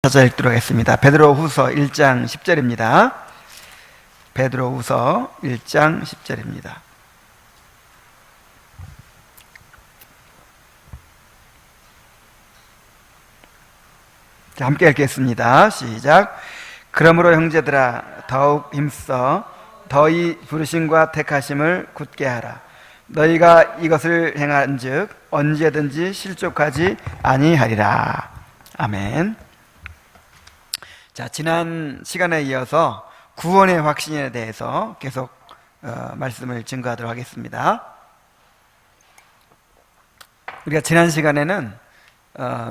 찾아 읽도록 하겠습니다. 베드로후서 1장 10절입니다. 베드로후서 1장 10절입니다. 자, 함께 읽겠습니다. 시작. 그러므로 형제들아 더욱 힘써 너희 부르심과 택하심을 굳게 하라. 너희가 이것을 행한즉 언제든지 실족하지 아니하리라. 아멘. 자, 지난 시간에 이어서 구원의 확신에 대해서 계속 말씀을 증거하도록 하겠습니다. 우리가 지난 시간에는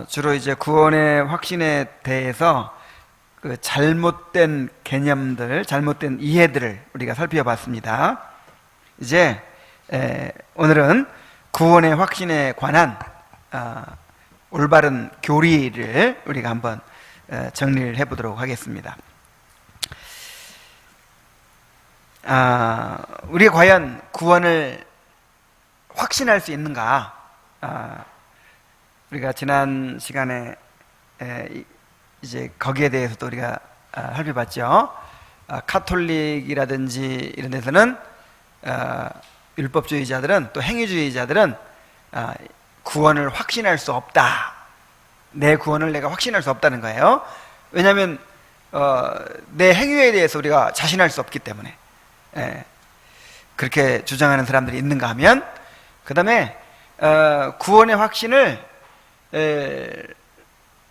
주로 이제 구원의 확신에 대해서 그 잘못된 개념들, 잘못된 이해들을 우리가 살펴봤습니다. 이제 오늘은 구원의 확신에 관한 올바른 교리를 우리가 한번 정리를 해보도록 하겠습니다. 우리가 과연 구원을 확신할 수 있는가? 우리가 지난 시간에 이제 거기에 대해서도 우리가 살펴봤죠. 카톨릭이라든지 이런 데서는 율법주의자들은, 또 행위주의자들은 구원을 확신할 수 없다. 내 구원을 내가 확신할 수 없다는 거예요. 왜냐하면 내 행위에 대해서 우리가 자신할 수 없기 때문에. 그렇게 주장하는 사람들이 있는가 하면, 그 다음에 구원의 확신을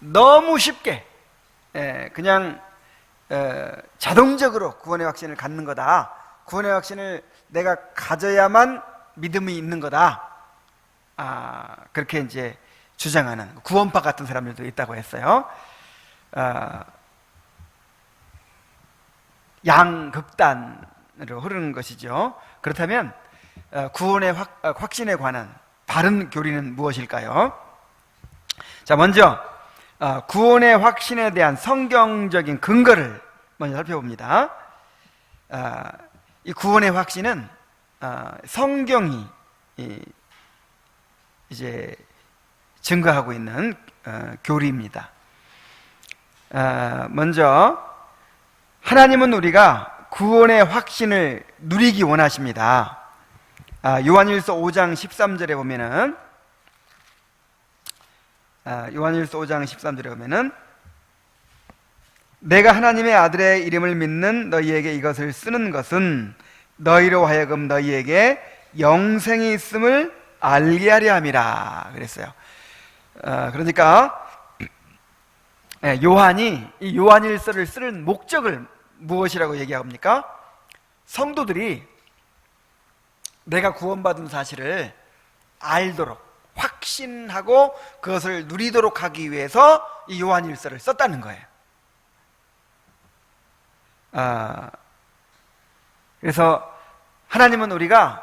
너무 쉽게 그냥 자동적으로 구원의 확신을 갖는 거다. 구원의 확신을 내가 가져야만 믿음이 있는 거다. 그렇게 이제 주장하는 구원파 같은 사람들도 있다고 했어요. 양극단으로 흐르는 것이죠. 그렇다면 구원의 확신에 관한 바른 교리는 무엇일까요? 자, 먼저 구원의 확신에 대한 성경적인 근거를 먼저 살펴봅니다. 이 구원의 확신은 성경이 이제 증거하고 있는 교리입니다. 먼저 하나님은 우리가 구원의 확신을 누리기 원하십니다. 요한일서 5장 13절에 보면은 요한일서 5장 13절에 보면은 내가 하나님의 아들의 이름을 믿는 너희에게 이것을 쓰는 것은 너희로 하여금 너희에게 영생이 있음을 알게 하려 함이라 그랬어요. 그러니까 요한이 이 요한일서를 쓰는 목적을 무엇이라고 얘기합니까? 성도들이 내가 구원받은 사실을 알도록, 확신하고 그것을 누리도록 하기 위해서 이 요한일서를 썼다는 거예요. 그래서 하나님은 우리가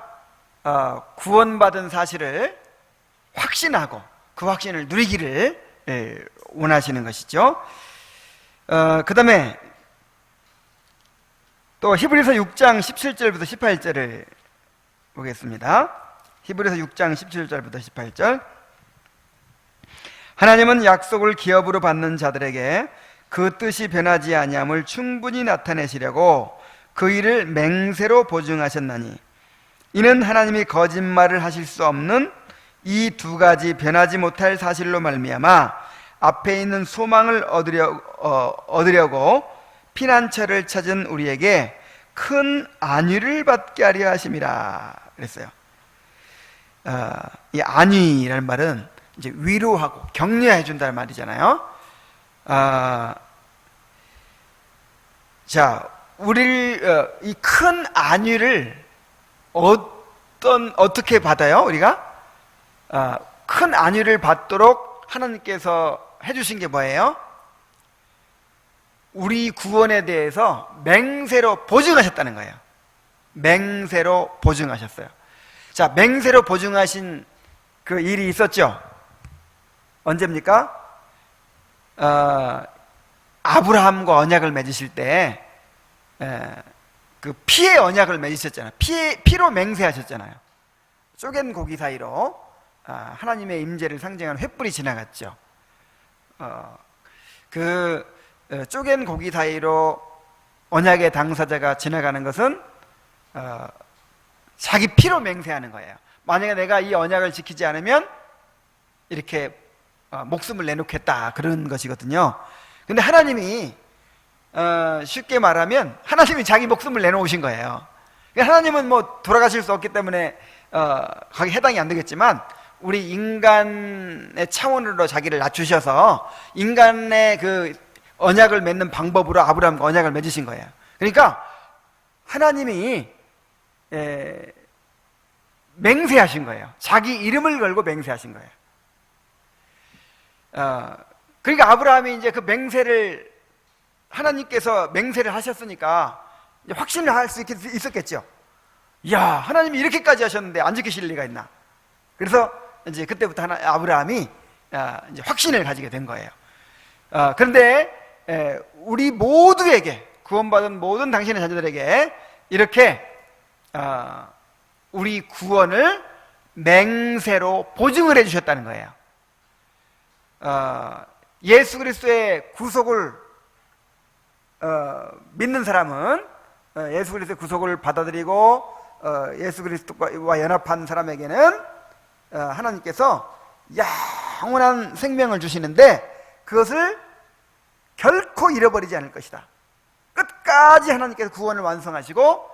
구원받은 사실을 확신하고 그 확신을 누리기를 원하시는 것이죠. 그 다음에 또 히브리서 6장 17절부터 18절을 보겠습니다. 히브리서 6장 17절부터 18절. 하나님은 약속을 기업으로 받는 자들에게 그 뜻이 변하지 아니함을 충분히 나타내시려고 그 일을 맹세로 보증하셨나니 이는 하나님이 거짓말을 하실 수 없는 이 두 가지 변하지 못할 사실로 말미암아 앞에 있는 소망을 얻으려고 피난처를 찾은 우리에게 큰 안위를 받게 하려 하심이라 그랬어요. 이 안위라는 말은 이제 위로하고 격려해 준다는 말이잖아요. 자, 우리를 이 큰 안위를 어떻게 받아요? 우리가 큰 안위를 받도록 하나님께서 해주신 게 뭐예요? 우리 구원에 대해서 맹세로 보증하셨다는 거예요. 맹세로 보증하셨어요. 자, 맹세로 보증하신 그 일이 있었죠. 언제입니까? 아브라함과 언약을 맺으실 때 그 피의 언약을 맺으셨잖아요. 피로 맹세하셨잖아요. 쪼갠 고기 사이로 하나님의 임재를 상징하는 횃불이 지나갔죠. 그 쪼갠 고기 사이로 언약의 당사자가 지나가는 것은 자기 피로 맹세하는 거예요. 만약에 내가 이 언약을 지키지 않으면 이렇게 목숨을 내놓겠다, 그런 것이거든요. 근데 하나님이 쉽게 말하면 하나님이 자기 목숨을 내놓으신 거예요. 하나님은 뭐 돌아가실 수 없기 때문에 거기 해당이 안 되겠지만, 우리 인간의 차원으로 자기를 낮추셔서 인간의 그 언약을 맺는 방법으로 아브라함과 언약을 맺으신 거예요. 그러니까 하나님이 맹세하신 거예요. 자기 이름을 걸고 맹세하신 거예요. 그러니까 아브라함이 이제 그 맹세를, 하나님께서 맹세를 하셨으니까 이제 확신을 할 수 있었겠죠. 이야, 하나님이 이렇게까지 하셨는데 안 지키실 리가 있나. 그래서 이제 그때부터 아브라함이 이제 확신을 가지게 된 거예요. 그런데 우리 모두에게, 구원받은 모든 당신의 자녀들에게 이렇게 우리 구원을 맹세로 보증을 해주셨다는 거예요. 예수 그리스도의 구속을 믿는 사람은, 예수 그리스도의 구속을 받아들이고 예수 그리스도와 연합한 사람에게는 하나님께서 영원한 생명을 주시는데, 그것을 결코 잃어버리지 않을 것이다. 끝까지 하나님께서 구원을 완성하시고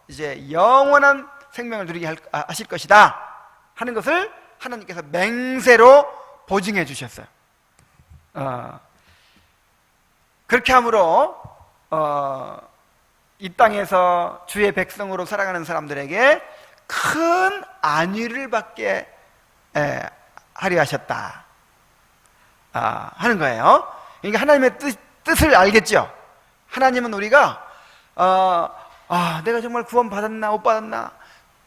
이제 영원한 생명을 누리게 하실 것이다 하는 것을 하나님께서 맹세로 보증해 주셨어요. 그렇게 함으로 이 땅에서 주의 백성으로 살아가는 사람들에게 큰 안위를 받게 하려 하셨다 하는 거예요. 그러니까 하나님의 뜻을 알겠죠. 하나님은 우리가 내가 정말 구원 받았나 못 받았나,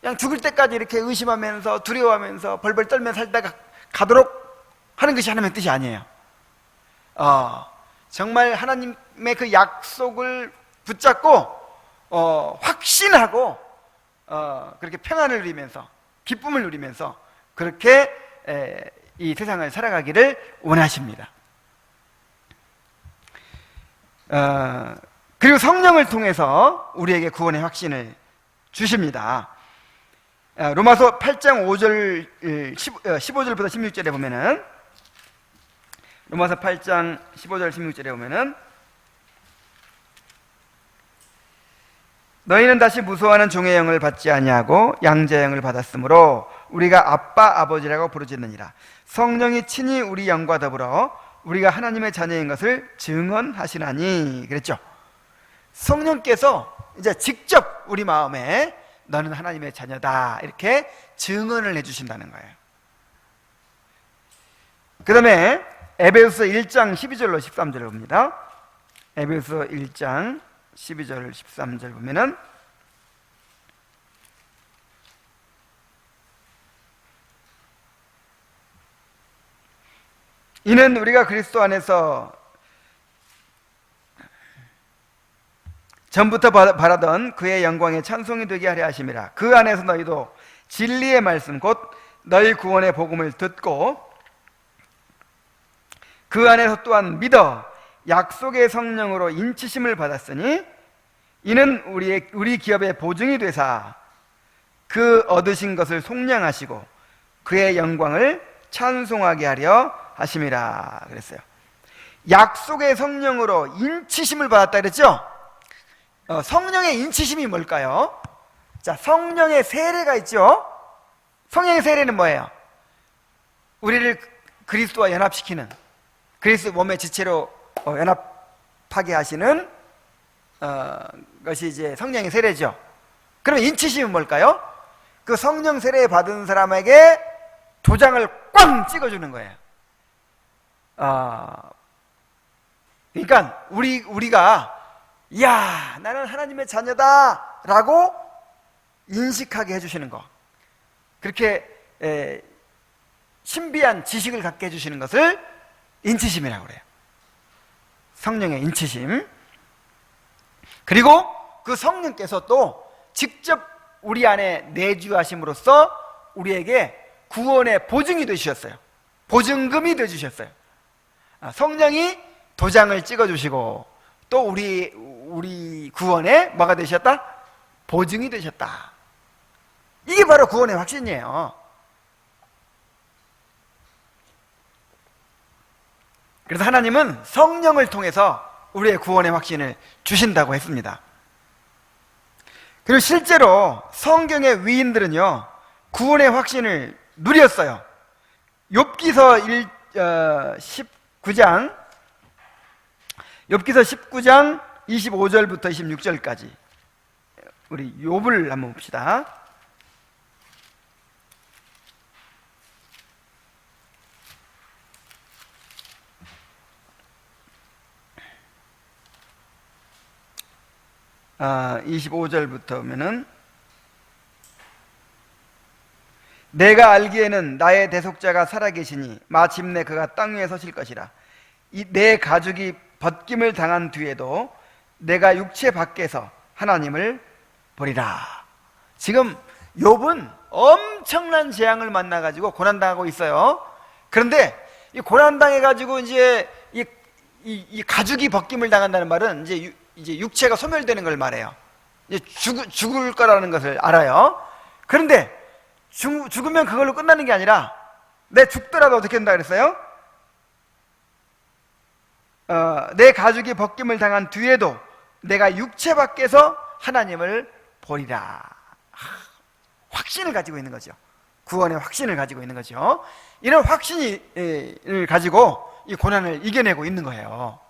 그냥 죽을 때까지 이렇게 의심하면서 두려워하면서 벌벌 떨며 살다가 가도록 하는 것이 하나님의 뜻이 아니에요. 정말 하나님의 그 약속을 붙잡고 확신하고 그렇게 평안을 누리면서 기쁨을 누리면서 그렇게 이 세상을 살아가기를 원하십니다. 그리고 성령을 통해서 우리에게 구원의 확신을 주십니다. 로마서 8장 5절 15절부터 16절에 보면은, 로마서 8장 15절 16절에 보면은, 너희는 다시 무소하는 종의 영을 받지 아니하고 양자의 영을 받았으므로 우리가 아빠 아버지라고 부르짖느니라. 성령이 친히 우리 영과 더불어 우리가 하나님의 자녀인 것을 증언하시나니. 그랬죠. 성령께서 이제 직접 우리 마음에 너는 하나님의 자녀다 이렇게 증언을 해주신다는 거예요. 그 다음에 에베소서 1장 12절로 13절을 봅니다. 에베소서 1장 12절 13절 보면은, 이는 우리가 그리스도 안에서 전부터 바라던 그의 영광의 찬송이 되게 하려 하심이라. 그 안에서 너희도 진리의 말씀 곧 너희 구원의 복음을 듣고 그 안에서 또한 믿어 약속의 성령으로 인치심을 받았으니 이는 우리 기업의 보증이 되사 그 얻으신 것을 속량하시고 그의 영광을 찬송하게 하려 하심이라 그랬어요. 약속의 성령으로 인치심을 받았다 그랬죠? 성령의 인치심이 뭘까요? 자, 성령의 세례가 있죠? 성령의 세례는 뭐예요? 우리를 그리스도와 연합시키는, 그리스도 몸의 지체로 연합하게 하시는 것이 이제 성령의 세례죠. 그러면 인치심은 뭘까요? 그 성령 세례 받은 사람에게 도장을 꽝 찍어주는 거예요. 그러니까 우리가 이야 나는 하나님의 자녀다 라고 인식하게 해주시는 거, 그렇게 신비한 지식을 갖게 해주시는 것을 인치심이라고 그래요. 성령의 인치심. 그리고 그 성령께서 또 직접 우리 안에 내주하심으로써 우리에게 구원의 보증이 되주셨어요. 보증금이 되주셨어요. 성령이 도장을 찍어주시고 또 우리 구원에 뭐가 되셨다? 보증이 되셨다. 이게 바로 구원의 확신이에요. 그래서 하나님은 성령을 통해서 우리의 구원의 확신을 주신다고 했습니다. 그리고 실제로 성경의 위인들은요, 구원의 확신을 누렸어요. 욥기서 19장 25절부터 26절까지 우리 욥을 한번 봅시다. 아, 25절부터 보면은 내가 알기에는 나의 대속자가 살아계시니 마침내 그가 땅 위에 서실 것이라. 내 가죽이 벗김을 당한 뒤에도 내가 육체 밖에서 하나님을 보리라. 지금 욥은 엄청난 재앙을 만나가지고 고난당하고 있어요. 그런데 이 고난당해가지고 이제 이 가죽이 벗김을 당한다는 말은 이제 육체가 소멸되는 걸 말해요. 이제 죽을 거라는 것을 알아요. 그런데 죽으면 그걸로 끝나는 게 아니라 내 죽더라도 어떻게 된다 그랬어요? 내 가죽이 벗김을 당한 뒤에도 내가 육체 밖에서 하나님을 보리라. 확신을 가지고 있는 거죠. 구원의 확신을 가지고 있는 거죠. 이런 확신을 가지고 이 고난을 이겨내고 있는 거예요.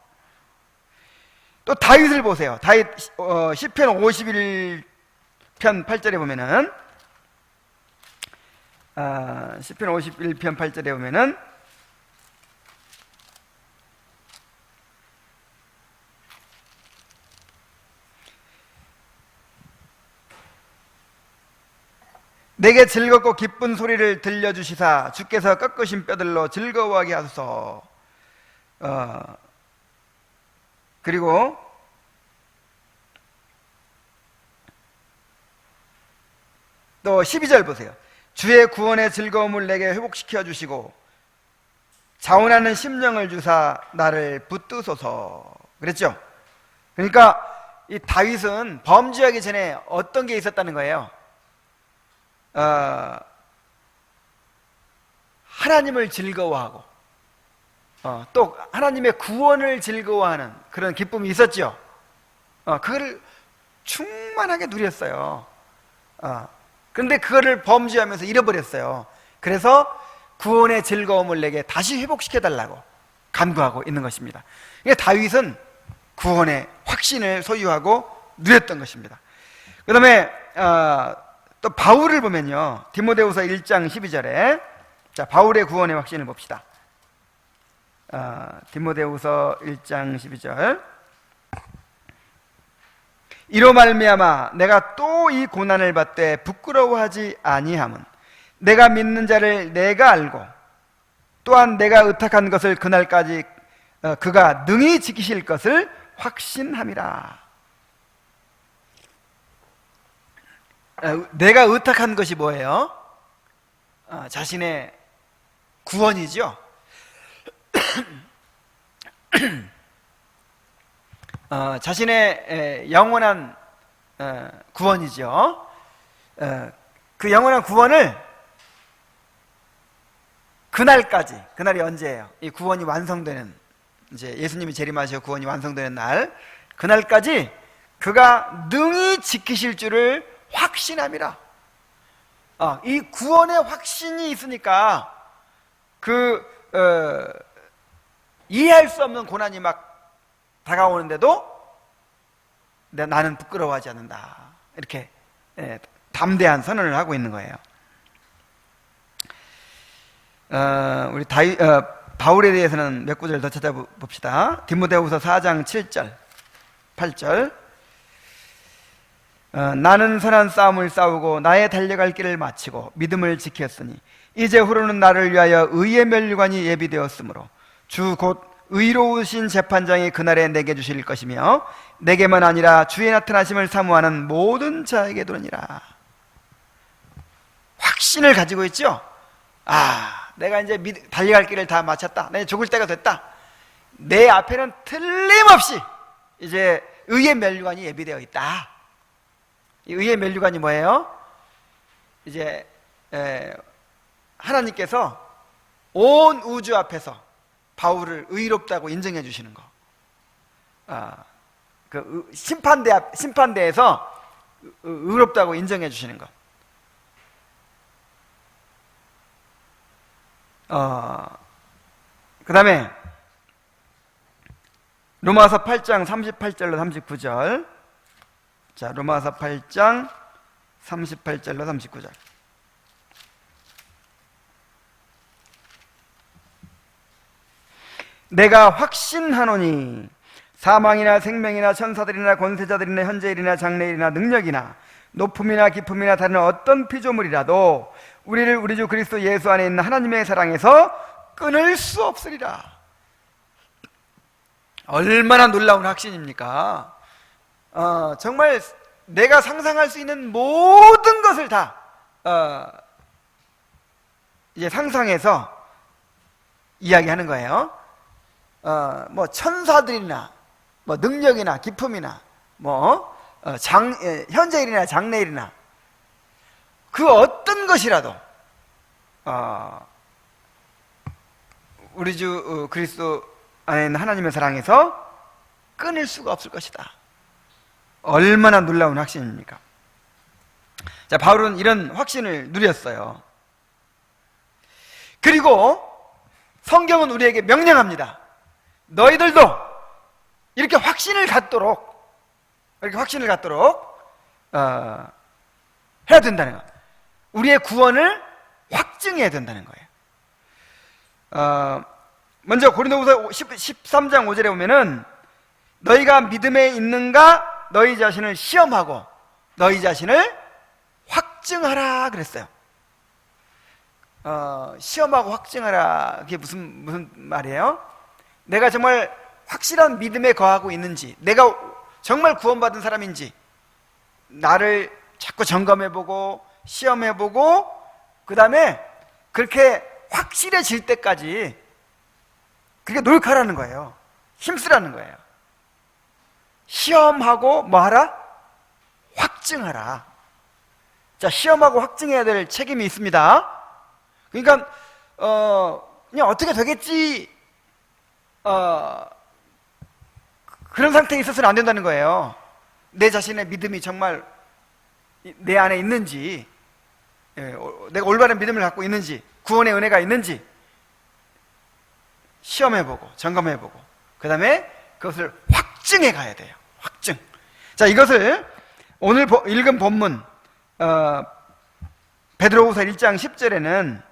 또 다윗을 보세요. 다윗 시편 51편 8절에 보면은 시편 51편 8절에 보면은 내게 즐겁고 기쁜 소리를 들려주시사 주께서 꺾으신 뼈들로 즐거워하게 하소서. 그리고 또 12절 보세요. 주의 구원의 즐거움을 내게 회복시켜 주시고 자원하는 심령을 주사 나를 붙드소서. 그랬죠? 그러니까 이 다윗은 범죄하기 전에 어떤 게 있었다는 거예요? 하나님을 즐거워하고 또 하나님의 구원을 즐거워하는 그런 기쁨이 있었죠. 그거를 충만하게 누렸어요. 그런데 그거를 범죄하면서 잃어버렸어요. 그래서 구원의 즐거움을 내게 다시 회복시켜달라고 간구하고 있는 것입니다. 그러니까 다윗은 구원의 확신을 소유하고 누렸던 것입니다. 그 다음에 또 바울을 보면요, 디모데후서 1장 12절에 자, 바울의 구원의 확신을 봅시다. 디모데후서 1장 12절 이로 말미암아 내가 또 이 고난을 받되 부끄러워하지 아니함은 내가 믿는 자를 내가 알고 또한 내가 의탁한 것을 그날까지 그가 능히 지키실 것을 확신함이라. 내가 의탁한 것이 뭐예요? 자신의 구원이죠. 자신의 영원한 구원이죠. 그 영원한 구원을 그날까지, 그날이 언제예요? 이 구원이 완성되는, 이제 예수님이 재림하셔 구원이 완성되는 날, 그날까지 그가 능히 지키실 줄을 확신함이라. 이 구원의 확신이 있으니까 이해할 수 없는 고난이 막 다가오는데도 나는 부끄러워하지 않는다. 이렇게 담대한 선언을 하고 있는 거예요. 우리 바울에 대해서는 몇 구절 더 찾아봅시다. 디모데후서 4장 7절 8절 나는 선한 싸움을 싸우고 나의 달려갈 길을 마치고 믿음을 지켰으니 이제 후로는 나를 위하여 의의 면류관이 예비되었으므로 주 곧 의로우신 재판장이 그날에 내게 주실 것이며 내게만 아니라 주의 나타나심을 사모하는 모든 자에게 도느니라. 확신을 가지고 있죠. 내가 이제 달려갈 길을 다 마쳤다. 내가 죽을 때가 됐다. 내 앞에는 틀림없이 이제 의의 면류관이 예비되어 있다. 이 의의 면류관이 뭐예요? 이제 하나님께서 온 우주 앞에서 바울을 의롭다고 인정해 주시는 거. 그 심판대에서 의롭다고 인정해 주시는 것. 그 다음에 로마서 8장 38절로 39절. 자, 로마서 8장 38절로 39절. 내가 확신하노니 사망이나 생명이나 천사들이나 권세자들이나 현재일이나 장래일이나 능력이나 높음이나 깊음이나 다른 어떤 피조물이라도 우리를 우리 주 그리스도 예수 안에 있는 하나님의 사랑에서 끊을 수 없으리라. 얼마나 놀라운 확신입니까? 정말 내가 상상할 수 있는 모든 것을 다 이제 상상해서 이야기하는 거예요. 뭐 천사들이나 뭐 능력이나 기품이나 뭐 현재일이나 장래일이나 그 어떤 것이라도 우리 주 그리스도 안에 있는 하나님의 사랑에서 끊을 수가 없을 것이다. 얼마나 놀라운 확신입니까? 자, 바울은 이런 확신을 누렸어요. 그리고 성경은 우리에게 명령합니다. 너희들도 이렇게 확신을 갖도록 해야 된다는 거예요. 우리의 구원을 확증해야 된다는 거예요. 먼저 고린도후서 13장 5절에 보면은 너희가 믿음에 있는가 너희 자신을 시험하고 너희 자신을 확증하라 그랬어요. 시험하고 확증하라, 그게 무슨 말이에요? 내가 정말 확실한 믿음에 거하고 있는지, 내가 정말 구원받은 사람인지 나를 자꾸 점검해보고 시험해보고 그 다음에 그렇게 확실해질 때까지 그렇게 노력하라는 거예요. 힘쓰라는 거예요. 시험하고 뭐 하라? 확증하라. 자, 시험하고 확증해야 될 책임이 있습니다. 그러니까 그냥 어떻게 되겠지 그런 상태에 있어서는 안 된다는 거예요. 내 자신의 믿음이 정말 내 안에 있는지, 내가 올바른 믿음을 갖고 있는지, 구원의 은혜가 있는지 시험해보고 점검해보고 그 다음에 그것을 확증해 가야 돼요. 확증. 자, 이것을 오늘 읽은 본문 베드로후서 1장 10절에는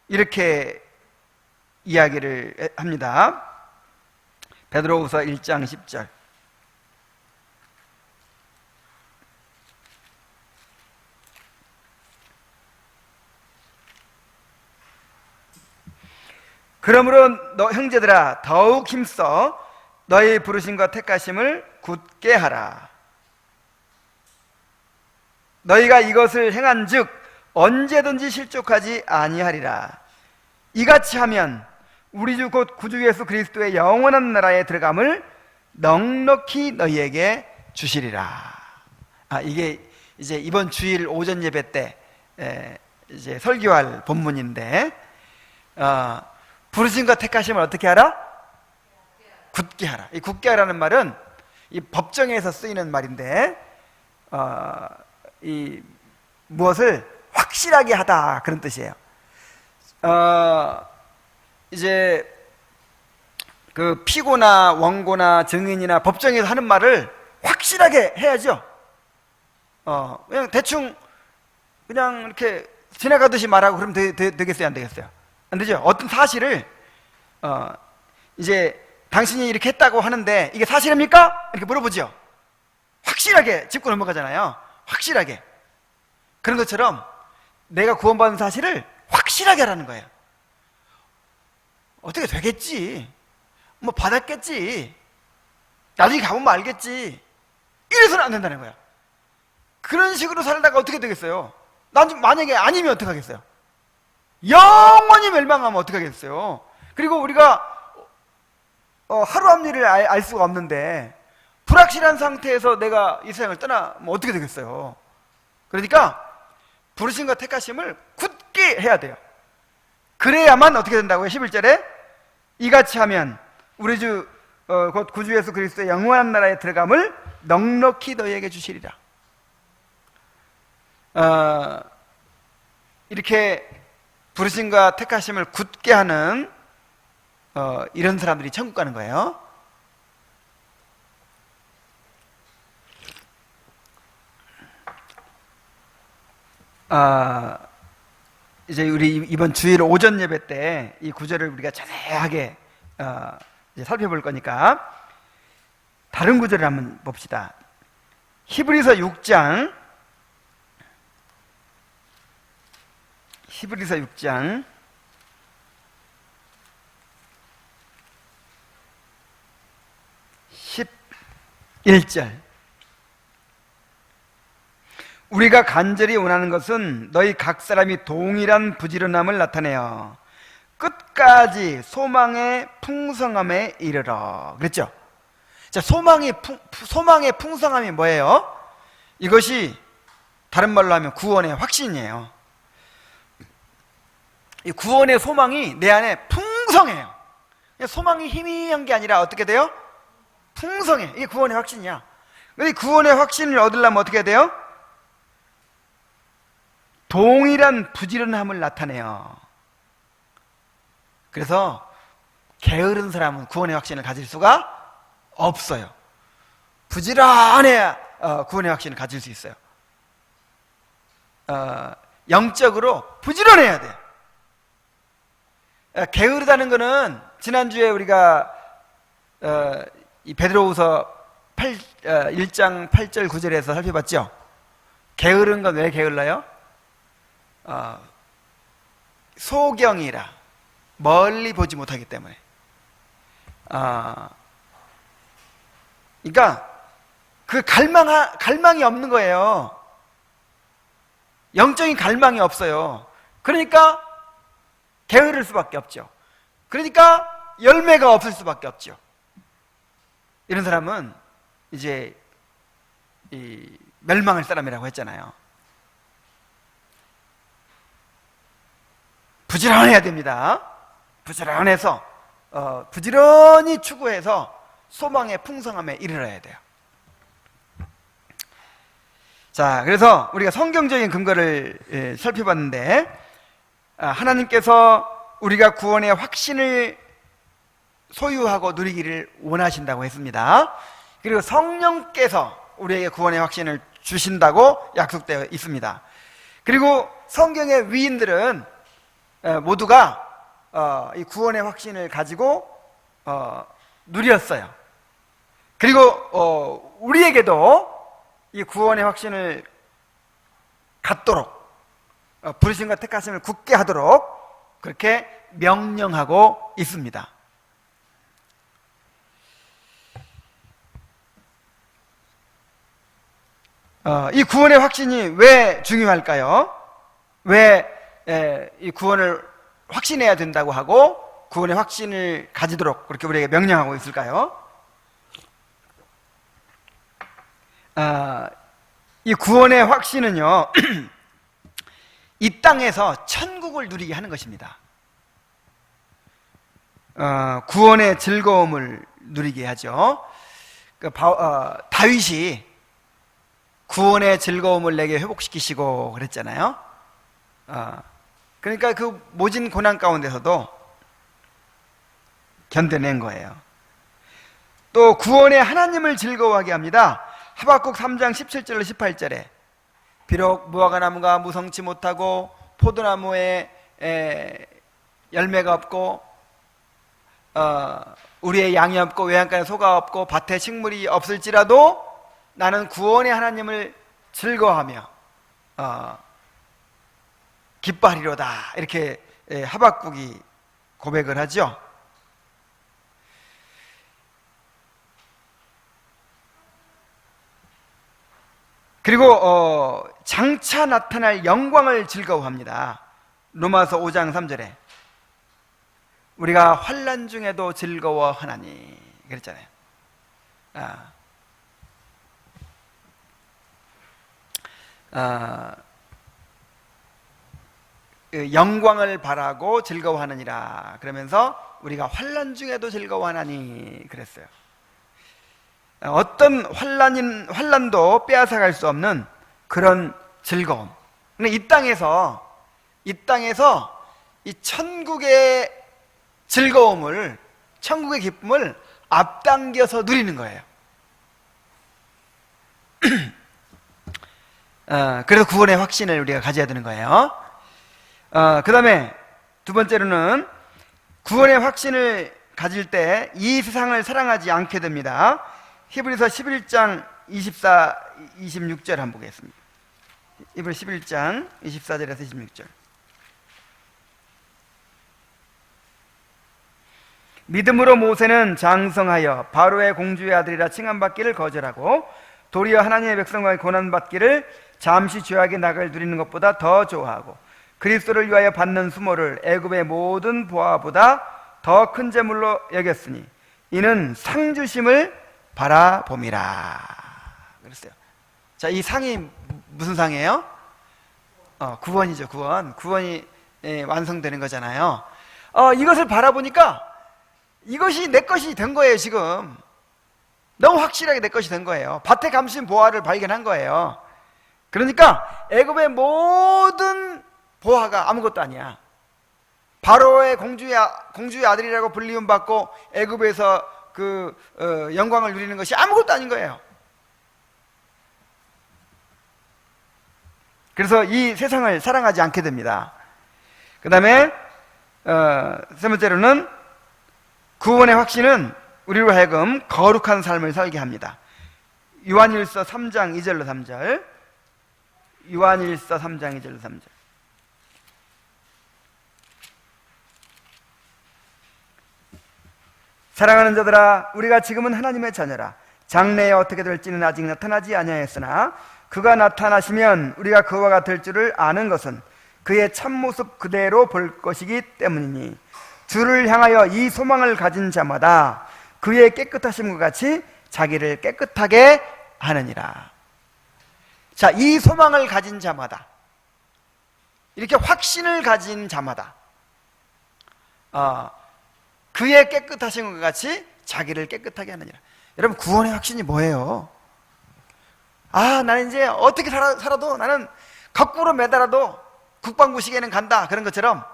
이렇게 이야기를 합니다. 베드로후서 1장 10절. 그러므로 너 형제들아 더욱 힘써 너희 부르심과 택하심을 굳게 하라. 너희가 이것을 행한즉 언제든지 실족하지 아니하리라. 이같이 하면 우리 주 곧 구주 예수 그리스도의 영원한 나라에 들어감을 넉넉히 너희에게 주시리라. 이게 이제 이번 주일 오전 예배 때 이제 설교할 본문인데, 부르심과 택하심을 어떻게 하라? 굳게 하라. 이 굳게 하라는 말은 이 법정에서 쓰이는 말인데, 이 무엇을 확실하게 하다, 그런 뜻이에요. 이제 그 피고나 원고나 증인이나 법정에서 하는 말을 확실하게 해야죠. 그냥 대충 그냥 이렇게 지나가듯이 말하고 그러면 되겠어요, 안 되겠어요? 안 되죠. 어떤 사실을 이제 당신이 이렇게 했다고 하는데 이게 사실입니까? 이렇게 물어보죠. 확실하게 짚고 넘어가잖아요. 확실하게. 그런 것처럼 내가 구원받은 사실을 확실하게 하라는 거예요. 어떻게 되겠지, 뭐 받았겠지, 나중에 가보면 알겠지, 이래서는 안 된다는 거야. 그런 식으로 살다가 어떻게 되겠어요? 만약에 아니면 어떡하겠어요? 영원히 멸망하면 어떡하겠어요? 그리고 우리가 하루 앞일을 알 수가 없는데 불확실한 상태에서 내가 이 세상을 떠나면 어떻게 되겠어요? 그러니까 부르심과 택하심을 굳게 해야 돼요. 그래야만 어떻게 된다고요? 11절에 이같이 하면 우리 주 곧 구주 예수 그리스도의 영원한 나라에 들어감을 넉넉히 너희에게 주시리라. 이렇게 부르심과 택하심을 굳게 하는 이런 사람들이 천국 가는 거예요. 이제 우리 이번 주일 오전 예배 때 이 구절을 우리가 자세하게 이제 살펴볼 거니까 다른 구절을 한번 봅시다. 히브리서 6장 11절 우리가 간절히 원하는 것은 너희 각 사람이 동일한 부지런함을 나타내어 끝까지 소망의 풍성함에 이르러 그랬죠? 자, 소망의 풍성함이 뭐예요? 이것이 다른 말로 하면 구원의 확신이에요. 이 구원의 소망이 내 안에 풍성해요. 소망이 희미한 게 아니라 어떻게 돼요? 풍성해. 이게 구원의 확신이야. 이 구원의 확신을 얻으려면 어떻게 해야 돼요? 동일한 부지런함을 나타내요. 그래서 게으른 사람은 구원의 확신을 가질 수가 없어요. 부지런해야 구원의 확신을 가질 수 있어요. 영적으로 부지런해야 돼요. 게으르다는 것은 지난주에 우리가 이 베드로후서 1장 8절 9절에서 살펴봤죠. 게으른 건 왜 게을러요? 소경이라 멀리 보지 못하기 때문에. 그러니까 그 갈망이 없는 거예요. 영적인 갈망이 없어요. 그러니까 게으를 수밖에 없죠. 그러니까 열매가 없을 수밖에 없죠. 이런 사람은 이제 이 멸망할 사람이라고 했잖아요. 부지런해야 됩니다. 부지런해서 부지런히 추구해서 소망의 풍성함에 이르러야 돼요. 자, 그래서 우리가 성경적인 근거를 살펴봤는데 하나님께서 우리가 구원의 확신을 소유하고 누리기를 원하신다고 했습니다. 그리고 성령께서 우리에게 구원의 확신을 주신다고 약속되어 있습니다. 그리고 성경의 위인들은 모두가 이 구원의 확신을 가지고 누렸어요. 그리고 우리에게도 이 구원의 확신을 갖도록 부르심과 택하심을 굳게 하도록 그렇게 명령하고 있습니다. 이 구원의 확신이 왜 중요할까요? 왜 이 구원을 확신해야 된다고 하고 구원의 확신을 가지도록 그렇게 우리에게 명령하고 있을까요? 이 구원의 확신은요 이 땅에서 천국을 누리게 하는 것입니다. 구원의 즐거움을 누리게 하죠. 다윗이 구원의 즐거움을 내게 회복시키시고 그랬잖아요. 그러니까 그 모진 고난 가운데서도 견뎌낸 거예요. 또 구원의 하나님을 즐거워하게 합니다. 하박국 3장 17절로 18절에 비록 무화과 나무가 무성치 못하고 포도나무에 열매가 없고 우리의 양이 없고 외양간에 소가 없고 밭에 식물이 없을지라도 나는 구원의 하나님을 즐거워하며 기뻐하리로다 이렇게 하박국이 고백을 하죠. 그리고 장차 나타날 영광을 즐거워합니다. 로마서 5장 3절에 우리가 환난 중에도 즐거워하나니 그랬잖아요. 그 영광을 바라고 즐거워하느니라 그러면서 우리가 환난 중에도 즐거워하나니 그랬어요. 어떤 환난도 빼앗아갈 수 없는 그런 즐거움. 이 땅에서 이 천국의 즐거움을, 천국의 기쁨을 앞당겨서 누리는 거예요. 그래서 구원의 확신을 우리가 가져야 되는 거예요. 그 다음에 두 번째로는 구원의 확신을 가질 때 이 세상을 사랑하지 않게 됩니다. 히브리서 11장 24, 26절 한번 보겠습니다. 히브리 11장 24절에서 26절. 믿음으로 모세는 장성하여 바로의 공주의 아들이라 칭함받기를 거절하고 도리어 하나님의 백성과의 고난받기를 잠시 죄악의 낙을 누리는 것보다 더 좋아하고 그리스도를 위하여 받는 수모를 애굽의 모든 보화보다 더 큰 재물로 여겼으니 이는 상 주심을 바라봄이라 그랬어요. 자, 이 상이 무슨 상이에요? 구원이죠. 구원이 완성되는 거잖아요. 이것을 바라보니까 이것이 내 것이 된 거예요. 지금 너무 확실하게 내 것이 된 거예요. 밭에 감춘 보화를 발견한 거예요. 그러니까 애굽의 모든 보화가 아무것도 아니야. 바로의 공주의 아들이라고 불리움 받고 애굽에서 영광을 누리는 것이 아무것도 아닌 거예요. 그래서 이 세상을 사랑하지 않게 됩니다. 그 다음에 세 번째로는 구원의 확신은 우리로 하여금 거룩한 삶을 살게 합니다. 요한일서 3장 2절로 3절. 요한일서 3장 2절로 3절. 사랑하는 자들아, 우리가 지금은 하나님의 자녀라. 장래에 어떻게 될지는 아직 나타나지 아니하였으나 그가 나타나시면 우리가 그와 같을 줄을 아는 것은 그의 참모습 그대로 볼 것이기 때문이니 주를 향하여 이 소망을 가진 자마다 그의 깨끗하심과 같이 자기를 깨끗하게 하느니라. 자, 이 소망을 가진 자마다, 이렇게 확신을 가진 자마다 그의 깨끗하심과 같이 자기를 깨끗하게 하느니라. 여러분, 구원의 확신이 뭐예요? 나는 이제 어떻게 살아도 나는 거꾸로 매달아도 국방부 시계는 간다, 그런 것처럼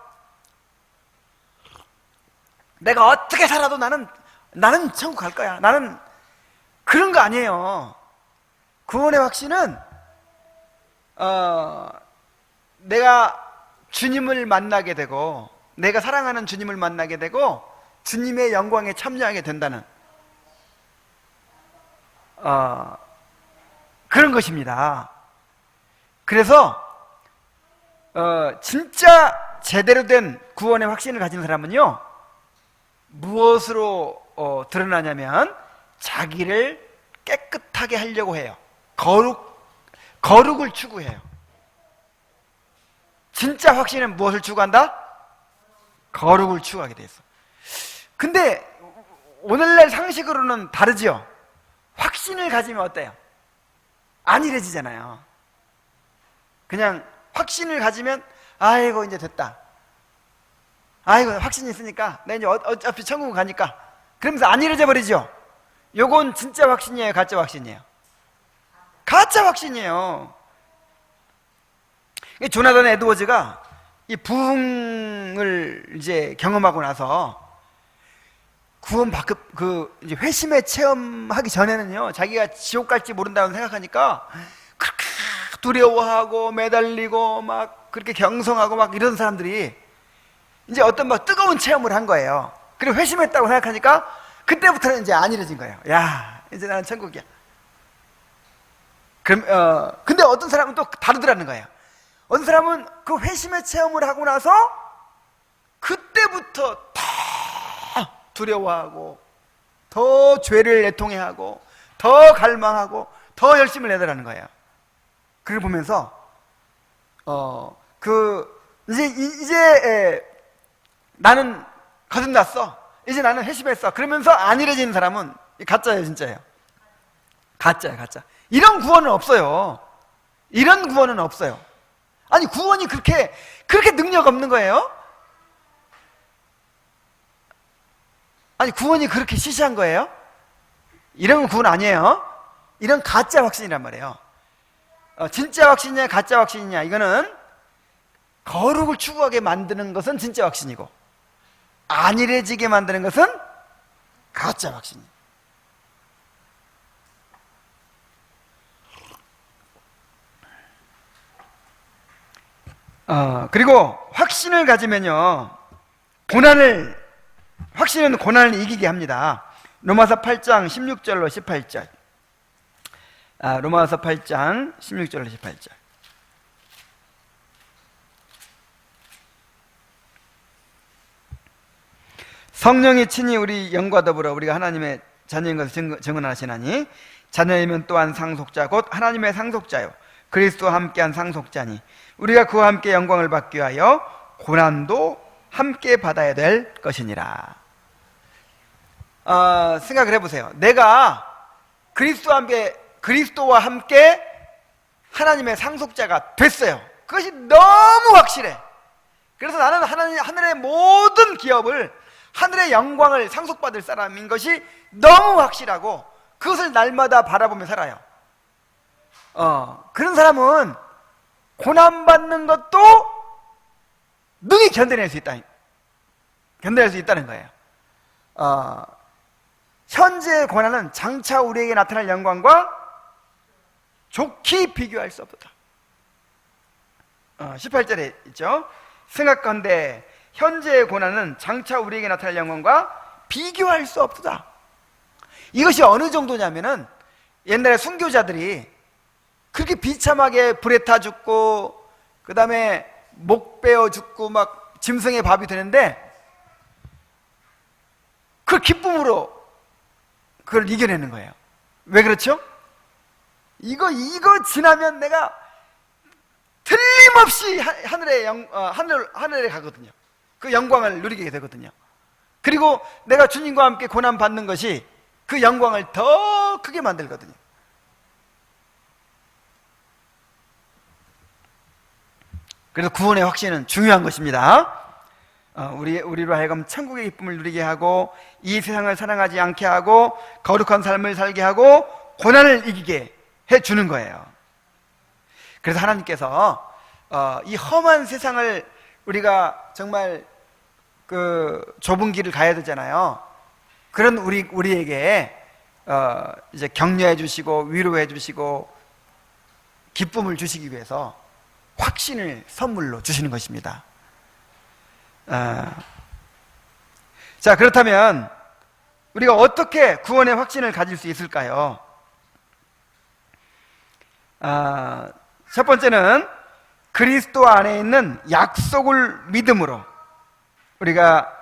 내가 어떻게 살아도 나는 천국 갈 거야. 나는 그런 거 아니에요. 구원의 확신은 내가 주님을 만나게 되고, 내가 사랑하는 주님을 만나게 되고 주님의 영광에 참여하게 된다는 그런 것입니다. 그래서 진짜 제대로 된 구원의 확신을 가진 사람은요, 무엇으로 드러나냐면 자기를 깨끗하게 하려고 해요. 거룩을 추구해요. 진짜 확신은 무엇을 추구한다? 거룩을 추구하게 돼 있어. 근데 오늘날 상식으로는 다르죠. 확신을 가지면 어때요? 안일해지잖아요. 그냥 확신을 가지면 아이고 이제 됐다, 아이고 확신이 있으니까 나 이제 어차피 천국 가니까, 그러면서 안일해져 버리죠. 요건 진짜 확신이에요, 가짜 확신이에요? 가짜 확신이에요. 조나단 에드워즈가 이 부흥을 이제 경험하고 나서 구원 이제 회심의 체험하기 전에는요, 자기가 지옥 갈지 모른다고 생각하니까 그렇게 두려워하고 매달리고 막 그렇게 경성하고 막 이런 사람들이 이제 어떤 막 뜨거운 체험을 한 거예요. 그리고 회심했다고 생각하니까 그때부터는 이제 안일해진 거예요. 야, 이제 나는 천국이야. 그럼 근데 어떤 사람은 또 다르더라는 거예요. 어떤 사람은 그 회심의 체험을 하고 나서 그때부터 더 두려워하고 더 죄를 애통해하고 더 갈망하고 더 열심을 내더라는 거예요. 그걸 보면서 이제 나는 거듭났어. 이제 나는 회심했어. 그러면서 안 이뤄지는 사람은 가짜예요, 진짜예요. 가짜예요, 가짜. 이런 구원은 없어요. 이런 구원은 없어요. 아니, 구원이 그렇게 능력 없는 거예요? 아니, 구원이 그렇게 시시한 거예요? 이런 건 구원 아니에요. 이런 가짜 확신이란 말이에요. 진짜 확신이냐 가짜 확신이냐, 이거는 거룩을 추구하게 만드는 것은 진짜 확신이고, 안 이래지게 만드는 것은 가짜 확신이에요. 그리고 확신을 가지면요, 확신은 고난을 이기게 합니다. 로마서 8장 16절로 18절. 로마서 8장 16절로 18절. 성령이 친히 우리 영과 더불어 우리가 하나님의 자녀인 것을 증언하시나니, 자녀이면 또한 상속자 곧 하나님의 상속자요 그리스도와 함께한 상속자니, 우리가 그와 함께 영광을 받기 위하여 고난도 함께 받아야 될 것이니라. 생각을 해보세요. 내가 그리스도와 함께 하나님의 상속자가 됐어요. 그것이 너무 확실해. 그래서 나는 하늘의 모든 기업을, 하늘의 영광을 상속받을 사람인 것이 너무 확실하고, 그것을 날마다 바라보며 살아요. 그런 사람은 고난받는 것도 능히 견뎌낼 수 있다는 거예요. 현재의 고난은 장차 우리에게 나타날 영광과 좋게 비교할 수 없다. 18절에 있죠. 생각건대 현재의 고난은 장차 우리에게 나타날 영광과 비교할 수 없다. 이것이 어느 정도냐면은, 옛날에 순교자들이 그렇게 비참하게 불에 타 죽고, 그 다음에 목 베어 죽고 막 짐승의 밥이 되는데, 그 기쁨으로 그걸 이겨내는 거예요. 왜 그렇죠? 이거 지나면 내가 틀림없이 하늘에 가거든요. 그 영광을 누리게 되거든요. 그리고 내가 주님과 함께 고난 받는 것이 그 영광을 더 크게 만들거든요. 그래서 구원의 확신은 중요한 것입니다. 우리로 하여금 천국의 기쁨을 누리게 하고, 이 세상을 사랑하지 않게 하고, 거룩한 삶을 살게 하고, 고난을 이기게 해주는 거예요. 그래서 하나님께서 이 험한 세상을, 우리가 정말 그 좁은 길을 가야 되잖아요. 그런 우리에게 이제 격려해 주시고 위로해 주시고 기쁨을 주시기 위해서 확신을 선물로 주시는 것입니다. 자, 그렇다면 우리가 어떻게 구원의 확신을 가질 수 있을까요? 첫 번째는 그리스도 안에 있는 약속을 믿음으로 우리가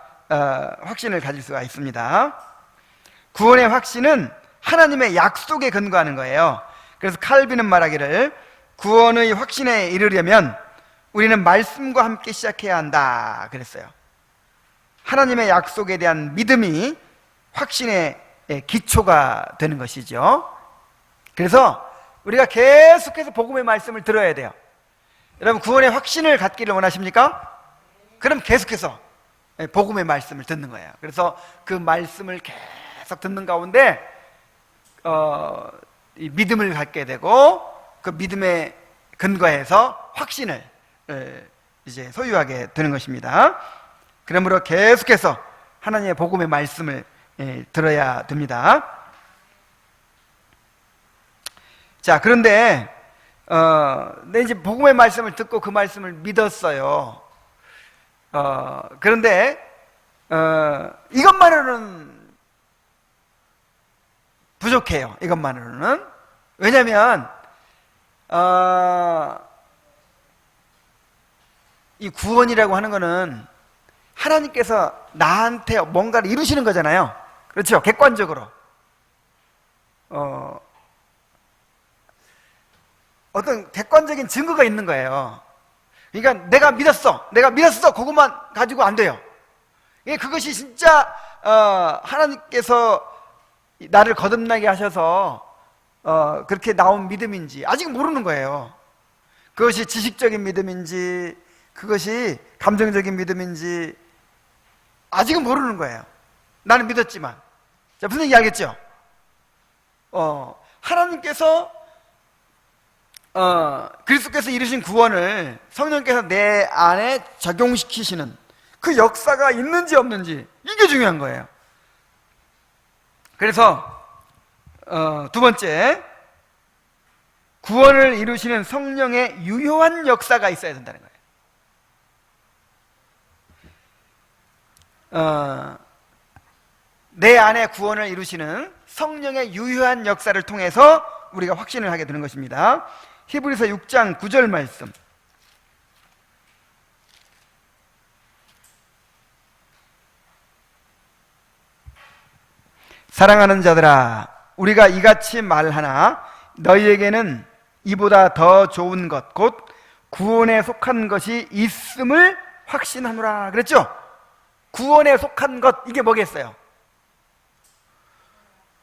확신을 가질 수가 있습니다. 구원의 확신은 하나님의 약속에 근거하는 거예요. 그래서 칼빈은 말하기를, 구원의 확신에 이르려면 우리는 말씀과 함께 시작해야 한다 그랬어요. 하나님의 약속에 대한 믿음이 확신의 기초가 되는 것이죠. 그래서 우리가 계속해서 복음의 말씀을 들어야 돼요. 여러분, 구원의 확신을 갖기를 원하십니까? 그럼 계속해서 복음의 말씀을 듣는 거예요. 그래서 그 말씀을 계속 듣는 가운데 이 믿음을 갖게 되고, 그 믿음에 근거해서 확신을 이제 소유하게 되는 것입니다. 그러므로 계속해서 하나님의 복음의 말씀을 들어야 됩니다. 자, 그런데 내 이제 복음의 말씀을 듣고 그 말씀을 믿었어요. 그런데 이것만으로는 부족해요. 이것만으로는. 왜냐하면 이 구원이라고 하는 거는 하나님께서 나한테 뭔가를 이루시는 거잖아요. 그렇죠? 객관적으로 어떤 객관적인 증거가 있는 거예요. 그러니까 내가 믿었어 그것만 가지고 안 돼요. 그것이 진짜 하나님께서 나를 거듭나게 하셔서 그렇게 나온 믿음인지 아직 모르는 거예요. 그것이 지식적인 믿음인지 그것이 감정적인 믿음인지 아직은 모르는 거예요. 나는 믿었지만. 자, 무슨 얘기 알겠죠? 하나님께서 그리스도께서 이루신 구원을 성령께서 내 안에 적용시키시는 그 역사가 있는지 없는지, 이게 중요한 거예요. 그래서 두 번째, 구원을 이루시는 성령의 유효한 역사가 있어야 된다는 거예요. 내 안에 구원을 이루시는 성령의 유효한 역사를 통해서 우리가 확신을 하게 되는 것입니다. 히브리서 6장 9절 말씀. 사랑하는 자들아, 우리가 이같이 말하나 너희에게는 이보다 더 좋은 것, 곧 구원에 속한 것이 있음을 확신하노라 그랬죠? 구원에 속한 것, 이게 뭐겠어요?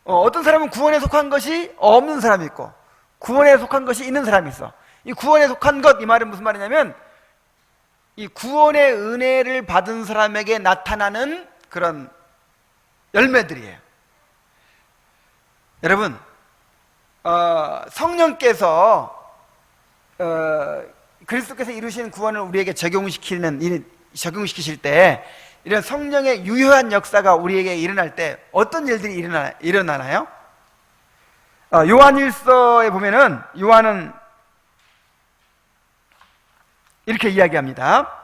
어떤 사람은 구원에 속한 것이 없는 사람이 있고 구원에 속한 것이 있는 사람이 있어. 이 구원에 속한 것, 이 말은 무슨 말이냐면 이 구원의 은혜를 받은 사람에게 나타나는 그런 열매들이에요. 여러분, 성령께서 그리스도께서 이루신 구원을 우리에게 적용시키실 때, 이런 성령의 유효한 역사가 우리에게 일어날 때 어떤 일들이 일어나나요? 요한일서에 보면은 요한은 이렇게 이야기합니다.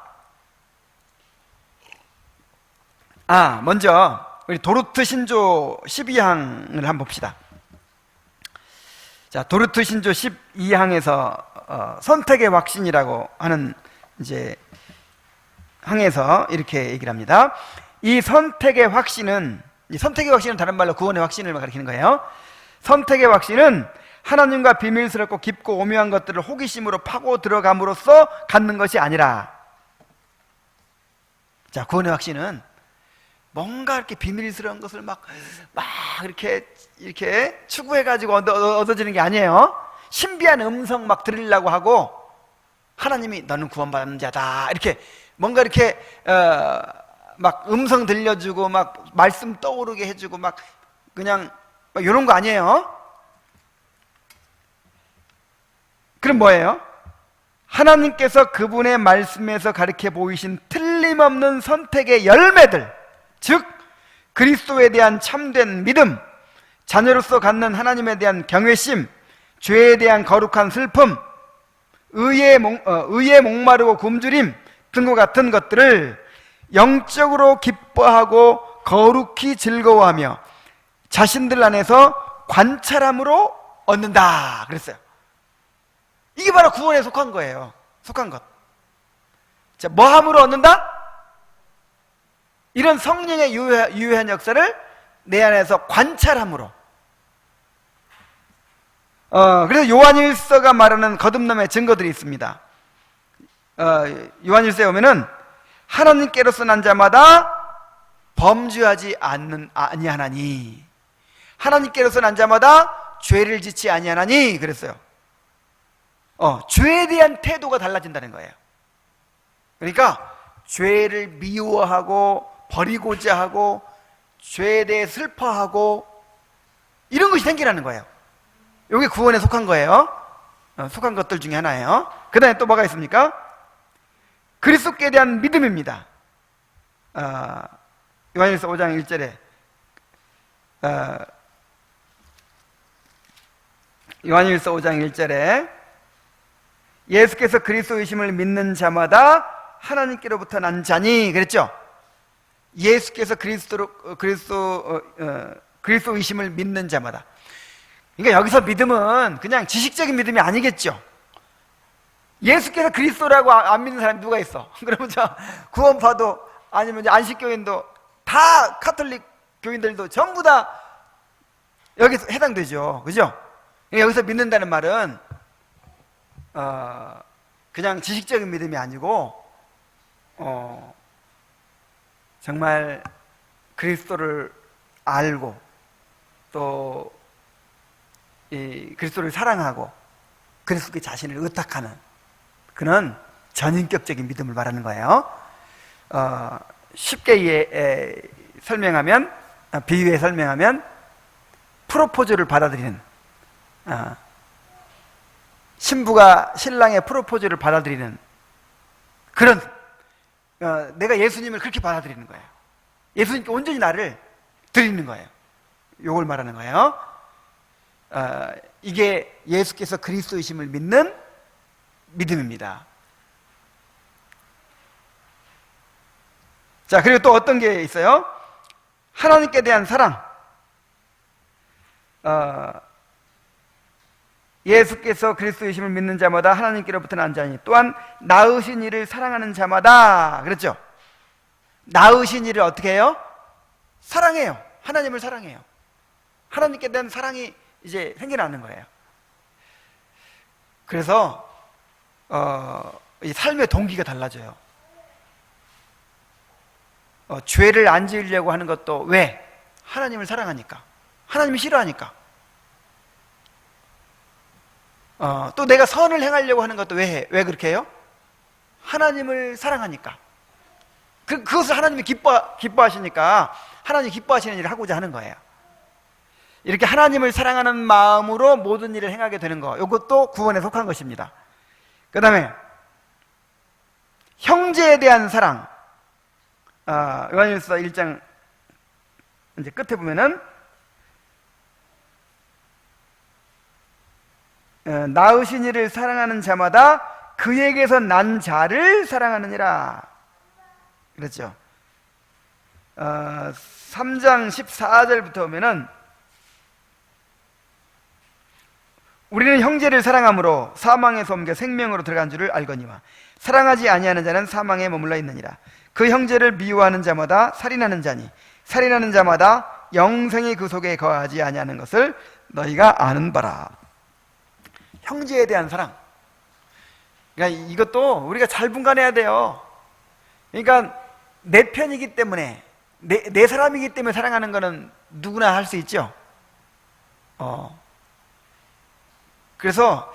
먼저 우리 도르트 신조 12항을 한번 봅시다. 자, 도르트 신조 12항에서 선택의 확신이라고 하는 이제 항에서 이렇게 얘기를 합니다. 이 선택의 확신은 다른 말로 구원의 확신을 가리키는 거예요. 선택의 확신은 하나님과 비밀스럽고 깊고 오묘한 것들을 호기심으로 파고 들어감으로써 갖는 것이 아니라, 자, 구원의 확신은 뭔가 이렇게 비밀스러운 것을 막 이렇게 추구해가지고 얻어지는 게 아니에요. 신비한 음성 막 들으려고 하고, 하나님이 너는 구원받는 자다, 이렇게 뭔가 이렇게 막 음성 들려주고 막 말씀 떠오르게 해주고 막 그냥 막 이런 거 아니에요. 그럼 뭐예요? 하나님께서 그분의 말씀에서 가르쳐 보이신 틀림없는 선택의 열매들, 즉 그리스도에 대한 참된 믿음, 자녀로서 갖는 하나님에 대한 경외심, 죄에 대한 거룩한 슬픔, 의에 목마르고 굶주림 등과 같은 것들을 영적으로 기뻐하고 거룩히 즐거워하며 자신들 안에서 관찰함으로 얻는다 그랬어요. 이게 바로 구원에 속한 거예요. 속한 것. 자, 뭐함으로 얻는다? 이런 성령의 유효한 역사를 내 안에서 관찰함으로. 그래서 요한일서가 말하는 거듭남의 증거들이 있습니다. 요한일서에 오면은 하나님께로서 난 자마다 범죄하지 아니하나니, 하나님께로서 난 자마다 죄를 짓지 아니하나니 그랬어요. 죄에 대한 태도가 달라진다는 거예요. 그러니까 죄를 미워하고 버리고자 하고 죄에 대해 슬퍼하고 이런 것이 생기라는 거예요. 이게 구원에 속한 거예요. 속한 것들 중에 하나예요. 그 다음에 또 뭐가 있습니까? 그리스도께 대한 믿음입니다. 요한일서 5장 1절에 요한일서 5장 1절에 예수께서 그리스도이심을 믿는 자마다 하나님께로부터 난 자니 그랬죠? 예수께서 그리스도이심을 믿는 자마다. 그러니까 여기서 믿음은 그냥 지식적인 믿음이 아니겠죠. 예수께서 그리스도라고 안 믿는 사람이 누가 있어? 그러면 구원파도 아니면 안식교인도 다 카톨릭 교인들도 전부 다 여기서 해당되죠. 그죠? 여기서 믿는다는 말은 그냥 지식적인 믿음이 아니고 정말 그리스도를 알고 또 이 그리스도를 사랑하고 그리스도께 자신을 의탁하는 그는 전인격적인 믿음을 말하는 거예요. 쉽게 설명하면, 비유해 설명하면 프로포즈를 받아들이는, 신부가 신랑의 프로포즈를 받아들이는 그런, 내가 예수님을 그렇게 받아들이는 거예요. 예수님께 온전히 나를 드리는 거예요. 이걸 말하는 거예요. 이게 예수께서 그리스도이심을 믿는 믿음입니다. 자, 그리고 또 어떤 게 있어요? 하나님께 대한 사랑. 예수께서 그리스도이심을 믿는 자마다 하나님께로부터 난 자니 또한 낳으신 이를 사랑하는 자마다. 그랬죠? 낳으신 이를 어떻게 해요? 사랑해요. 하나님을 사랑해요. 하나님께 대한 사랑이 이제 생겨나는 거예요. 그래서 이 삶의 동기가 달라져요. 죄를 안 지으려고 하는 것도 왜? 하나님을 사랑하니까. 하나님이 싫어하니까. 또 내가 선을 행하려고 하는 것도 왜 그렇게 해요? 하나님을 사랑하니까. 그것을 하나님이 기뻐하시니까 하나님이 기뻐하시는 일을 하고자 하는 거예요. 이렇게 하나님을 사랑하는 마음으로 모든 일을 행하게 되는 거, 이것도 구원에 속한 것입니다. 그 다음에 형제에 대한 사랑. 요한일서 1장 이제 끝에 보면은 낳으신 이를 사랑하는 자마다 그에게서 난 자를 사랑하느니라. 그렇죠. 3장 14절부터 보면은 우리는 형제를 사랑함으로 사망에서 옮겨 생명으로 들어간 줄을 알거니와 사랑하지 아니하는 자는 사망에 머물러 있느니라. 그 형제를 미워하는 자마다 살인하는 자니 살인하는 자마다 영생이 그 속에 거하지 아니하는 것을 너희가 아는 바라. 형제에 대한 사랑. 그러니까 이것도 우리가 잘 분간해야 돼요. 그러니까 내 편이기 때문에 내 사람이기 때문에 사랑하는 거는 누구나 할 수 있죠. 그래서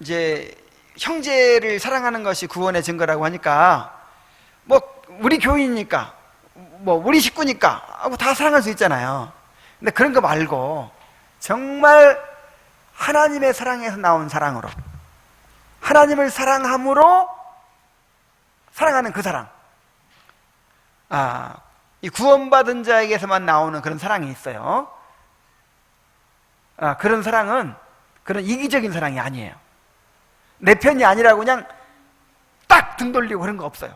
이제 형제를 사랑하는 것이 구원의 증거라고 하니까 뭐 우리 교인이니까 뭐 우리 식구니까 다 사랑할 수 있잖아요. 근데 그런 거 말고 정말 하나님의 사랑에서 나온 사랑으로, 하나님을 사랑함으로 사랑하는 그 사랑, 이 구원받은 자에게서만 나오는 그런 사랑이 있어요. 그런 사랑은 그런 이기적인 사랑이 아니에요. 내 편이 아니라고 그냥 딱 등 돌리고 그런 거 없어요.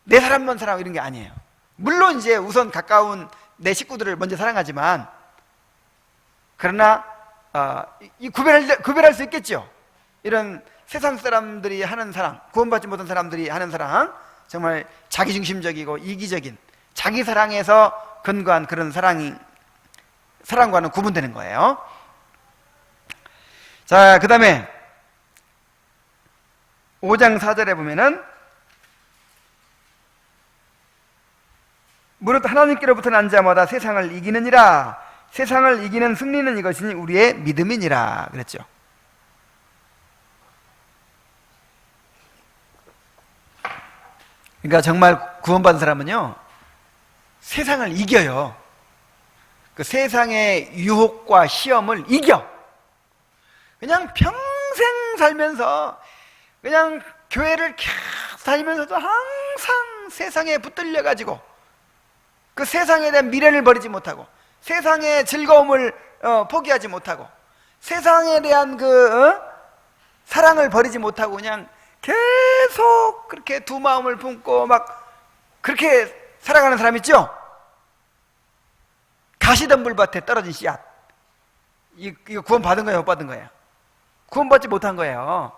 내 사람만 사랑하고 이런 게 아니에요. 물론 이제 우선 가까운 내 식구들을 먼저 사랑하지만, 그러나 구별할 수 있겠죠. 이런 세상 사람들이 하는 사랑, 구원받지 못한 사람들이 하는 사랑, 정말 자기중심적이고 이기적인 자기 사랑에서 근거한 그런 사랑과는 구분되는 거예요. 자, 그 다음에 5장 4절에 보면은 무릇 하나님께로부터 난 자마다 세상을 이기느니라. 세상을 이기는 승리는 이것이니 우리의 믿음이니라 그랬죠. 그러니까 정말 구원받은 사람은요 세상을 이겨요. 그 세상의 유혹과 시험을 이겨. 그냥 평생 살면서 그냥 교회를 계속 다니면서도 항상 세상에 붙들려 가지고 그 세상에 대한 미련을 버리지 못하고 세상의 즐거움을 포기하지 못하고 세상에 대한 사랑을 버리지 못하고 그냥 계속 그렇게 두 마음을 품고 막 그렇게 살아가는 사람 있죠? 가시덤 불밭에 떨어진 씨앗. 이거 구원 받은 거예요, 못 받은 거예요? 구원 받지 못한 거예요.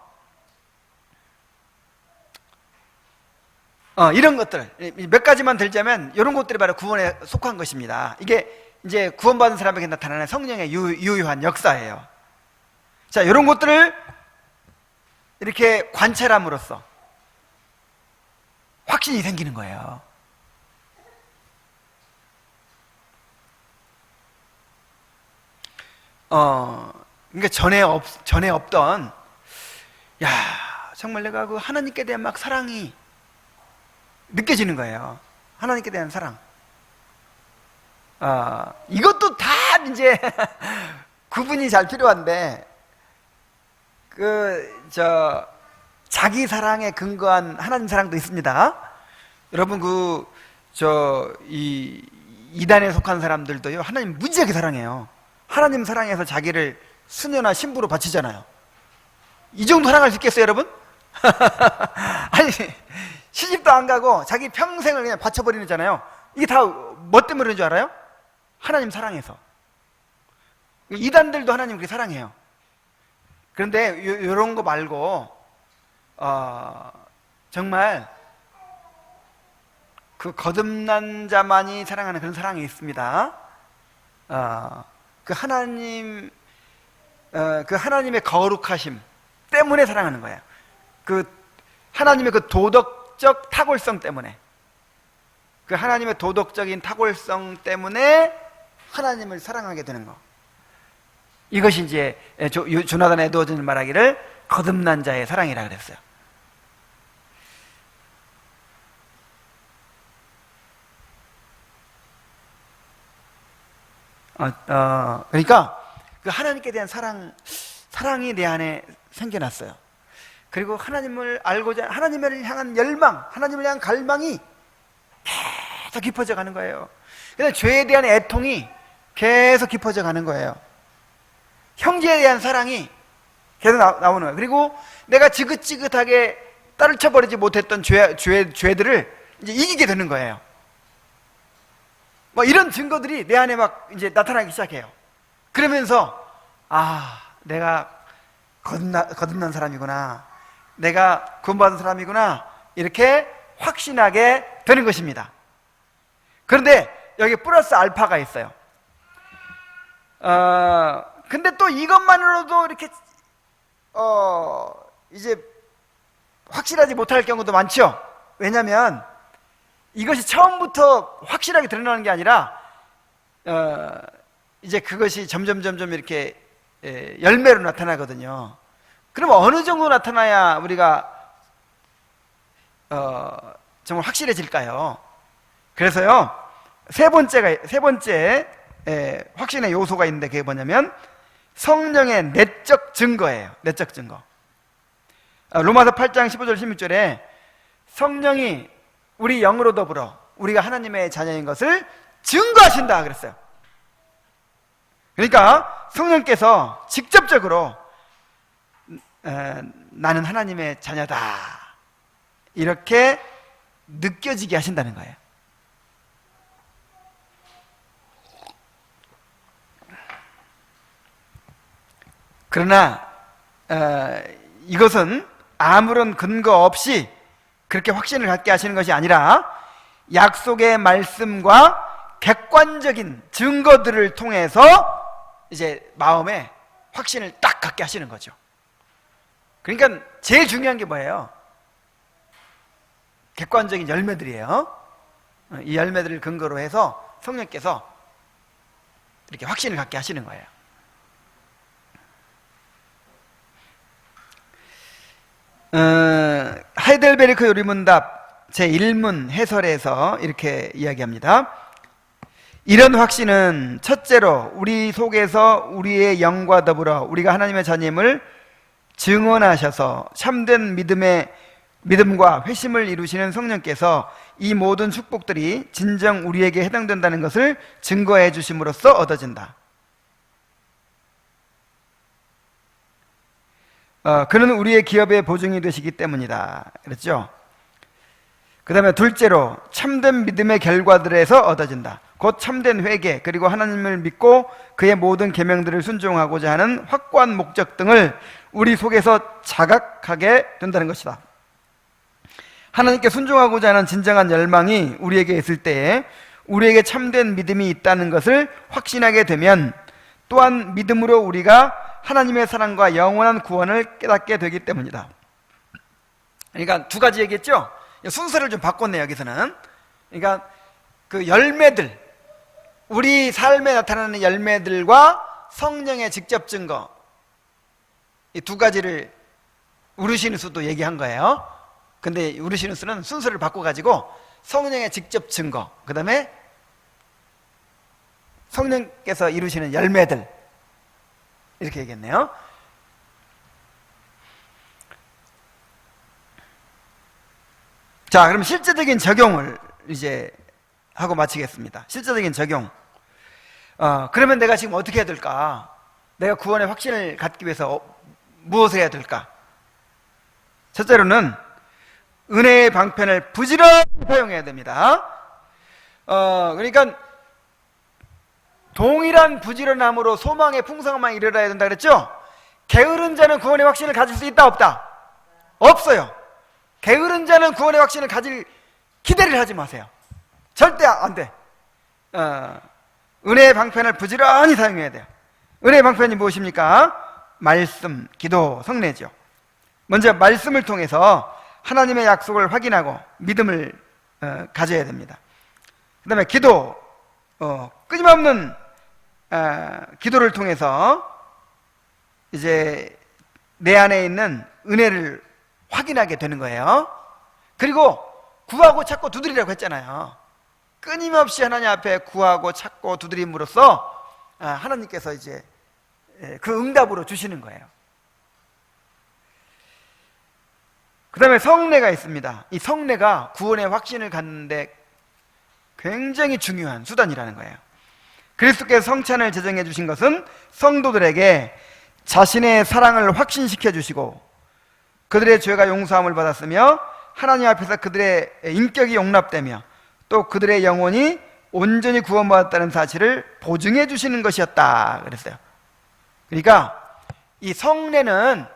이런 것들 몇 가지만 들자면 이런 것들이 바로 구원에 속한 것입니다. 이게 이제 구원받은 사람에게 나타나는 성령의 유효한 역사예요. 자, 이런 것들을 이렇게 관찰함으로써 확신이 생기는 거예요. 그러니까 전에 없던, 야, 정말 내가 그 하나님께 대한 막 사랑이 느껴지는 거예요. 하나님께 대한 사랑. 이것도 다 이제 구분이 잘 필요한데, 자기 사랑에 근거한 하나님 사랑도 있습니다. 여러분, 이단에 속한 사람들도요, 하나님 무지하게 사랑해요. 하나님 사랑해서 자기를 수녀나 신부로 바치잖아요. 이 정도 사랑할 수 있겠어요, 여러분? 아니, 시집도 안 가고 자기 평생을 그냥 바쳐버리잖아요. 이게 다 뭐 때문에 그런 줄 알아요? 하나님 사랑해서. 이단들도 하나님 그렇게 사랑해요. 그런데 이런 거 말고 정말 그 거듭난 자만이 사랑하는 그런 사랑이 있습니다. 그 하나님의 거룩하심 때문에 사랑하는 거예요. 그 하나님의 그 도덕적 탁월성 때문에, 그 하나님의 도덕적인 탁월성 때문에 하나님을 사랑하게 되는 거. 이것이 이제 조나단 에드워즈는 말하기를 거듭난 자의 사랑이라 그랬어요. 그러니까 그 하나님께 대한 사랑이 내 안에 생겨났어요. 그리고 하나님을 알고자, 하나님을 향한 열망, 하나님을 향한 갈망이 계속 깊어져 가는 거예요. 그래서 죄에 대한 애통이 계속 깊어져 가는 거예요. 형제에 대한 사랑이 계속 나오는 거예요. 그리고 내가 지긋지긋하게 떨쳐버리지 못했던 죄들을 이제 이기게 되는 거예요. 뭐 이런 증거들이 내 안에 막 이제 나타나기 시작해요. 그러면서 내가 거듭난 사람이구나, 내가 구원받은 사람이구나, 이렇게 확신하게 되는 것입니다. 그런데 여기 플러스 알파가 있어요. 근데 또 이것만으로도 이렇게 이제 확실하지 못할 경우도 많죠. 왜냐하면 이것이 처음부터 확실하게 드러나는 게 아니라 이제 그것이 점점 이렇게 열매로 나타나거든요. 그럼 어느 정도 나타나야 우리가 정말 확실해질까요? 그래서요, 세 번째 확신의 요소가 있는데, 그게 뭐냐면 성령의 내적 증거예요. 내적 증거. 로마서 8장 15절 16절에 성령이 우리 영으로 더불어 우리가 하나님의 자녀인 것을 증거하신다 그랬어요. 그러니까 성령께서 직접적으로 나는 하나님의 자녀다, 이렇게 느껴지게 하신다는 거예요. 그러나 이것은 아무런 근거 없이 그렇게 확신을 갖게 하시는 것이 아니라 약속의 말씀과 객관적인 증거들을 통해서 이제 마음에 확신을 딱 갖게 하시는 거죠. 그러니까 제일 중요한 게 뭐예요? 객관적인 열매들이에요. 이 열매들을 근거로 해서 성령께서 이렇게 확신을 갖게 하시는 거예요. 하이델베르크 요리문답 제1문 해설에서 이렇게 이야기합니다. 이런 확신은 첫째로 우리 속에서 우리의 영과 더불어 우리가 하나님의 자녀임을 증언하셔서 참된 믿음과 회심을 이루시는 성령께서 이 모든 축복들이 진정 우리에게 해당된다는 것을 증거해 주심으로써 얻어진다. 그는 우리의 기업의 보증이 되시기 때문이다 그랬죠. 그 다음에 둘째로 참된 믿음의 결과들에서 얻어진다. 곧 참된 회개, 그리고 하나님을 믿고 그의 모든 계명들을 순종하고자 하는 확고한 목적 등을 우리 속에서 자각하게 된다는 것이다. 하나님께 순종하고자 하는 진정한 열망이 우리에게 있을 때에 우리에게 참된 믿음이 있다는 것을 확신하게 되면, 또한 믿음으로 우리가 하나님의 사랑과 영원한 구원을 깨닫게 되기 때문이다. 그러니까 두 가지 얘기했죠. 순서를 좀 바꿨네요, 여기서는. 그러니까 그 열매들, 우리 삶에 나타나는 열매들과 성령의 직접 증거, 이 두 가지를 우르시누스도 얘기한 거예요. 근데 우르시누스는 순서를 바꿔가지고 성령의 직접 증거, 그 다음에 성령께서 이루시는 열매들, 이렇게 얘기했네요. 자, 그럼 실제적인 적용을 이제 하고 마치겠습니다. 실제적인 적용. 그러면 내가 지금 어떻게 해야 될까? 내가 구원의 확신을 갖기 위해서 무엇을 해야 될까? 첫째로는 은혜의 방편을 부지런히 사용해야 됩니다. 그러니까 동일한 부지런함으로 소망의 풍성함만 이르러야 된다 그랬죠? 게으른 자는 구원의 확신을 가질 수 있다 없다? 없어요. 게으른 자는 구원의 확신을 가질 기대를 하지 마세요. 절대 안 돼. 은혜의 방편을 부지런히 사용해야 돼요. 은혜의 방편이 무엇입니까? 말씀, 기도, 성례죠. 먼저 말씀을 통해서 하나님의 약속을 확인하고 믿음을 가져야 됩니다. 그 다음에 기도, 끊임없는 기도를 통해서 이제 내 안에 있는 은혜를 확인하게 되는 거예요. 그리고 구하고 찾고 두드리라고 했잖아요. 끊임없이 하나님 앞에 구하고 찾고 두드림으로써 하나님께서 이제 그 응답으로 주시는 거예요. 그 다음에 성례가 있습니다. 이 성례가 구원의 확신을 갖는데 굉장히 중요한 수단이라는 거예요. 그리스도께서 성찬을 제정해 주신 것은 성도들에게 자신의 사랑을 확신시켜 주시고 그들의 죄가 용서함을 받았으며 하나님 앞에서 그들의 인격이 용납되며 또 그들의 영혼이 온전히 구원받았다는 사실을 보증해 주시는 것이었다 그랬어요. 그러니까 이 성례는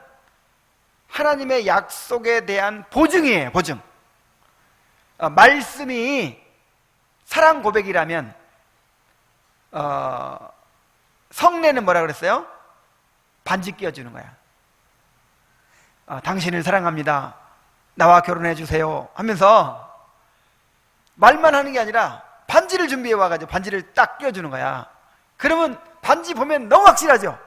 하나님의 약속에 대한 보증이에요. 보증. 말씀이 사랑 고백이라면 성례는 뭐라 그랬어요? 반지 끼워주는 거야. 당신을 사랑합니다. 나와 결혼해 주세요 하면서 말만 하는 게 아니라 반지를 준비해 와가지고 반지를 딱 끼워주는 거야. 그러면 반지 보면 너무 확실하죠.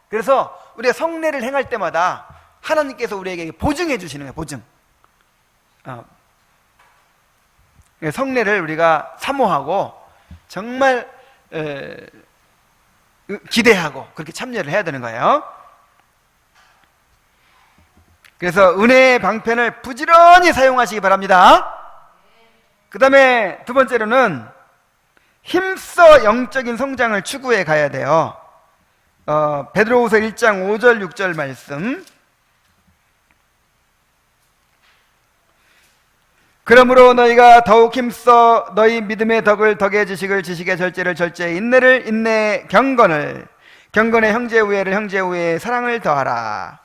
그래서 우리가 성례를 행할 때마다 하나님께서 우리에게 보증해 주시는 거예요. 보증. 성례를 우리가 사모하고 정말 기대하고 그렇게 참여를 해야 되는 거예요. 그래서 은혜의 방편을 부지런히 사용하시기 바랍니다. 그 다음에 두 번째로는 힘써 영적인 성장을 추구해 가야 돼요. 베드로후서 1장 5절 6절 말씀. 그러므로 너희가 더욱 힘써 너희 믿음의 덕을 덕에 지식을 지식의 절제를 절제에 인내를 인내에 경건을 경건에 형제 우애를 형제 우애에 사랑을 더하라.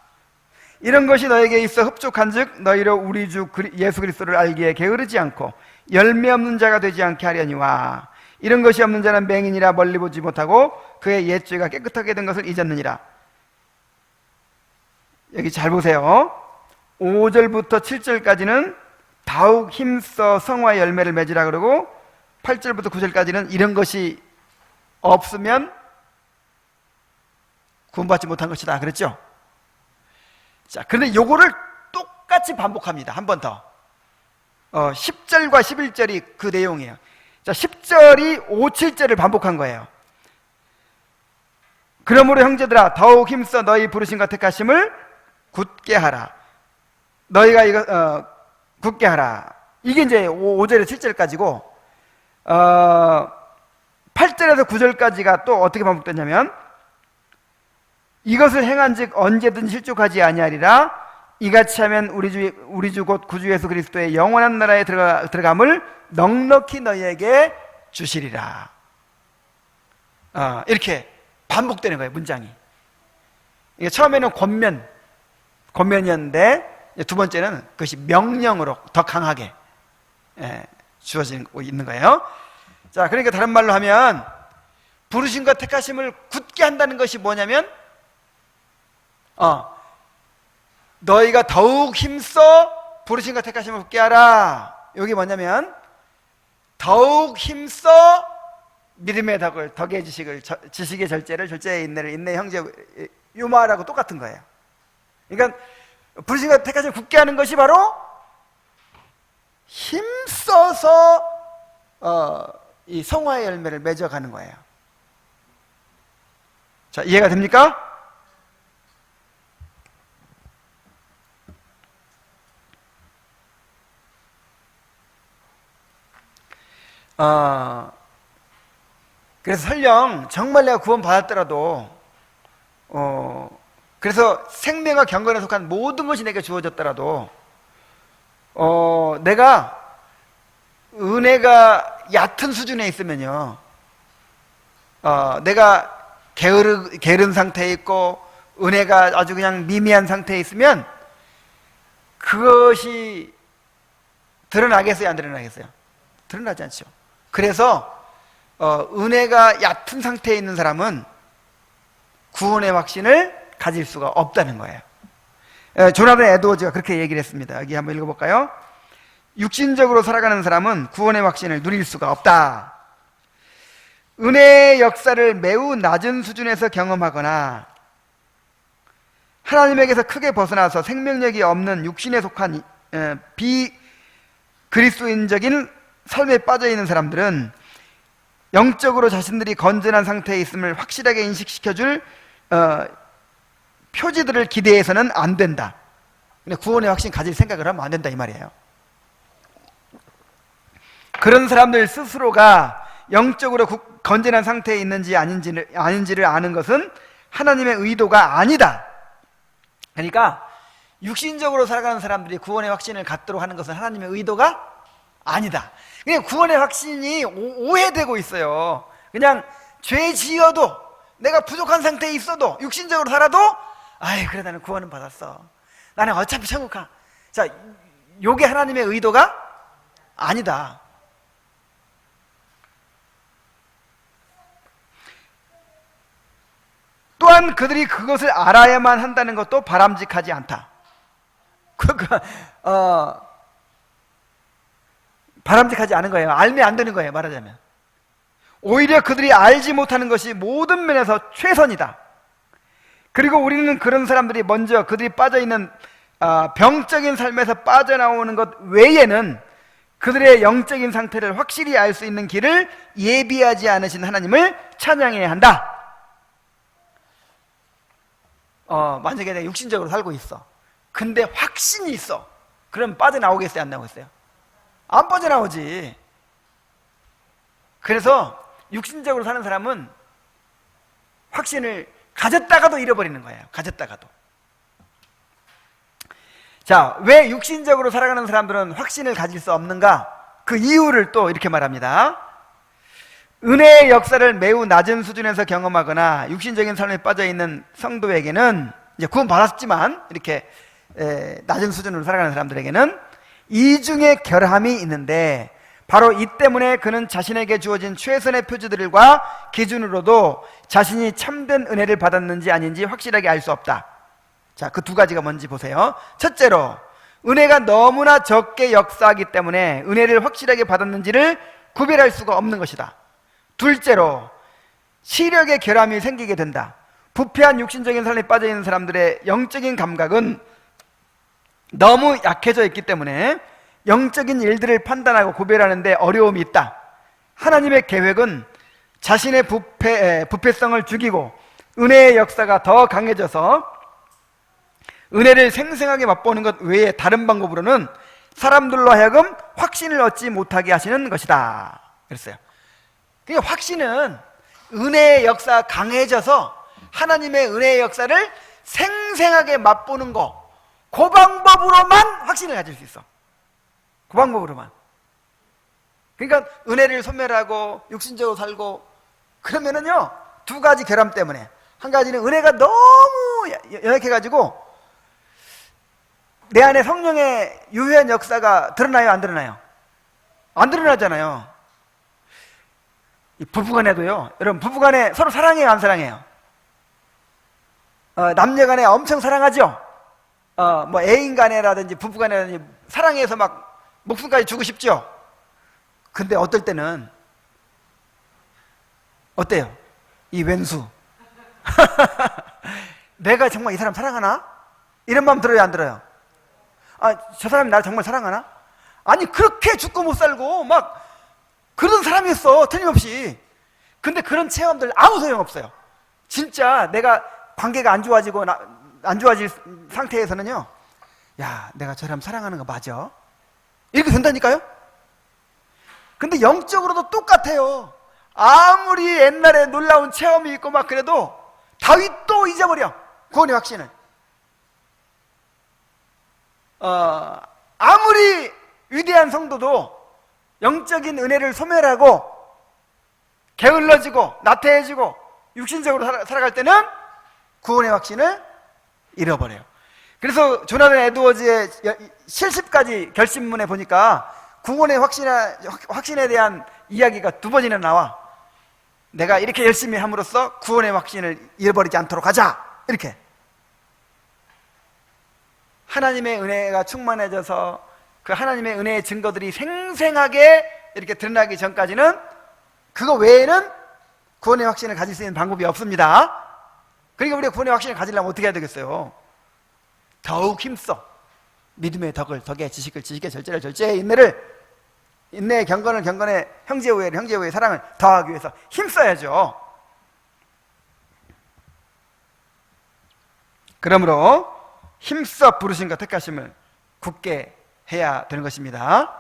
이런 것이 너에게 있어 흡족한즉 너희로 우리 주 예수 그리스도를 알기에 게으르지 않고 열매 없는 자가 되지 않게 하려니와 이런 것이 없는 자는 맹인이라 멀리 보지 못하고 그의 옛죄가 깨끗하게 된 것을 잊었느니라. 여기 잘 보세요. 5절부터 7절까지는 더욱 힘써 성화의 열매를 맺으라 그러고 8절부터 9절까지는 이런 것이 없으면 구원받지 못한 것이다 그랬죠? 자, 그런데 요거를 똑같이 반복합니다. 한 번 더. 10절과 11절이 그 내용이에요. 자, 10절이 5, 7절을 반복한 거예요. 그러므로 형제들아 더욱 힘써 너희 부르심과 택하심을 굳게 하라. 너희가 이거 굳게 하라. 이게 이제 5절에서 7절까지고 8절에서 9절까지가 또 어떻게 반복됐냐면 이것을 행한즉 언제든 실족하지 아니하리라. 이같이 하면 우리 주 곧 구주 예수 그리스도의 영원한 나라에 들어감을 넉넉히 너희에게 주시리라. 이렇게 반복되는 거예요. 문장이. 이게 처음에는 권면이었는데 두 번째는 그것이 명령으로 더 강하게 주어지고 있는 거예요. 자, 그러니까 다른 말로 하면 부르심과 택하심을 굳게 한다는 것이 뭐냐면 너희가 더욱 힘써 부르신과 택하심을 굳게 하라. 여기 뭐냐면 더욱 힘써 믿음의 덕의 지식을, 지식의 절제를, 절제의 인내를, 인내의 형제 유마하라고 똑같은 거예요. 그러니까 부르신과 택하심을 굳게 하는 것이 바로 힘써서 이 성화의 열매를 맺어가는 거예요. 자, 이해가 됩니까? 그래서 설령 정말 내가 구원 받았더라도 그래서 생명과 경건에 속한 모든 것이 내게 주어졌더라도 내가 은혜가 얕은 수준에 있으면요, 내가 게으른 상태에 있고 은혜가 아주 그냥 미미한 상태에 있으면 그것이 드러나겠어요, 안 드러나겠어요? 드러나지 않죠. 그래서 은혜가 얕은 상태에 있는 사람은 구원의 확신을 가질 수가 없다는 거예요. 조나단 에드워즈가 그렇게 얘기를 했습니다. 여기 한번 읽어볼까요? 육신적으로 살아가는 사람은 구원의 확신을 누릴 수가 없다. 은혜의 역사를 매우 낮은 수준에서 경험하거나 하나님에게서 크게 벗어나서 생명력이 없는 육신에 속한 비그리스도인적인 삶에 빠져있는 사람들은 영적으로 자신들이 건전한 상태에 있음을 확실하게 인식시켜줄 표지들을 기대해서는 안 된다. 근데 구원의 확신 가질 생각을 하면 안 된다, 이 말이에요. 그런 사람들 스스로가 영적으로 건전한 상태에 있는지 아닌지를 아는 것은 하나님의 의도가 아니다. 그러니까 육신적으로 살아가는 사람들이 구원의 확신을 갖도록 하는 것은 하나님의 의도가 아니다. 그냥 구원의 확신이 오해되고 있어요. 그냥 죄 지어도, 내가 부족한 상태에 있어도, 육신적으로 살아도 그래 나는 구원은 받았어, 나는 어차피 천국 가. 자, 요게 하나님의 의도가 아니다. 또한 그들이 그것을 알아야만 한다는 것도 바람직하지 않다. 바람직하지 않은 거예요. 알면 안 되는 거예요, 말하자면. 오히려 그들이 알지 못하는 것이 모든 면에서 최선이다. 그리고 우리는 그런 사람들이 먼저 그들이 빠져있는 병적인 삶에서 빠져나오는 것 외에는 그들의 영적인 상태를 확실히 알 수 있는 길을 예비하지 않으신 하나님을 찬양해야 한다. 만약에 내가 육신적으로 살고 있어, 근데 확신이 있어, 그럼 빠져나오겠어요, 안 나오겠어요? 안 빠져나오지. 그래서 육신적으로 사는 사람은 확신을 가졌다가도 잃어버리는 거예요. 가졌다가도. 자, 왜 육신적으로 살아가는 사람들은 확신을 가질 수 없는가? 그 이유를 또 이렇게 말합니다. 은혜의 역사를 매우 낮은 수준에서 경험하거나 육신적인 삶에 빠져있는 성도에게는, 이제 구원 받았지만 이렇게 낮은 수준으로 살아가는 사람들에게는 이중의 결함이 있는데, 바로 이 때문에 그는 자신에게 주어진 최선의 표지들과 기준으로도 자신이 참된 은혜를 받았는지 아닌지 확실하게 알 수 없다. 자, 그 두 가지가 뭔지 보세요. 첫째로, 은혜가 너무나 적게 역사하기 때문에 은혜를 확실하게 받았는지를 구별할 수가 없는 것이다. 둘째로, 시력의 결함이 생기게 된다. 부패한 육신적인 삶에 빠져있는 사람들의 영적인 감각은 너무 약해져 있기 때문에 영적인 일들을 판단하고 구별하는 데 어려움이 있다. 하나님의 계획은 자신의 부패성을 죽이고 은혜의 역사가 더 강해져서 은혜를 생생하게 맛보는 것 외에 다른 방법으로는 사람들로 하여금 확신을 얻지 못하게 하시는 것이다. 그랬어요. 그러니까 확신은 은혜의 역사가 강해져서 하나님의 은혜의 역사를 생생하게 맛보는 거, 그 방법으로만 확신을 가질 수 있어. 그 방법으로만. 그러니까 은혜를 소멸하고 육신적으로 살고 그러면은요, 두 가지 결함 때문에, 한 가지는 은혜가 너무 연약해가지고 내 안에 성령의 유효한 역사가 드러나요, 안 드러나요? 안 드러나잖아요. 이 부부간에도요, 여러분, 부부간에 서로 사랑해요, 안 사랑해요? 남녀간에 엄청 사랑하죠? 뭐 애인간에라든지 부부간에라든지 사랑해서 막 목숨까지 주고 싶죠? 근데 어떨 때는 어때요? 이 왼수 내가 정말 이 사람 사랑하나? 이런 마음 들어요, 안 들어요? 저 사람이 나를 정말 사랑하나? 아니, 그렇게 죽고 못 살고 막 그런 사람이었어, 틀림없이. 근데 그런 체험들 아무 소용없어요. 진짜 내가 관계가 안 좋아지고 안 좋아질 상태에서는요, 야, 내가 저 사람 사랑하는 거 맞아? 이렇게 된다니까요? 근데 영적으로도 똑같아요. 아무리 옛날에 놀라운 체험이 있고 막 그래도 다윗도 잊어버려, 구원의 확신을. 아무리 위대한 성도도 영적인 은혜를 소멸하고 게을러지고 나태해지고 육신적으로 살아갈 때는 구원의 확신을 잃어버려요. 그래서 조나단 에드워즈의 실습까지 결심문에 보니까 구원의 확신에 대한 이야기가 2번이나 나와. 내가 이렇게 열심히 함으로써 구원의 확신을 잃어버리지 않도록 하자, 이렇게. 하나님의 은혜가 충만해져서 그 하나님의 은혜의 증거들이 생생하게 이렇게 드러나기 전까지는 그거 외에는 구원의 확신을 가질 수 있는 방법이 없습니다. 그러니까 우리가 구원의 확신을 가지려면 어떻게 해야 되겠어요? 더욱 힘써 믿음의 덕에, 지식을 지식에, 절제를 절제에, 인내에, 경건을 경건에, 형제 우애를 형제 우애에, 사랑을 더하기 위해서 힘써야죠. 그러므로 힘써 부르심과 택하심을 굳게 해야 되는 것입니다.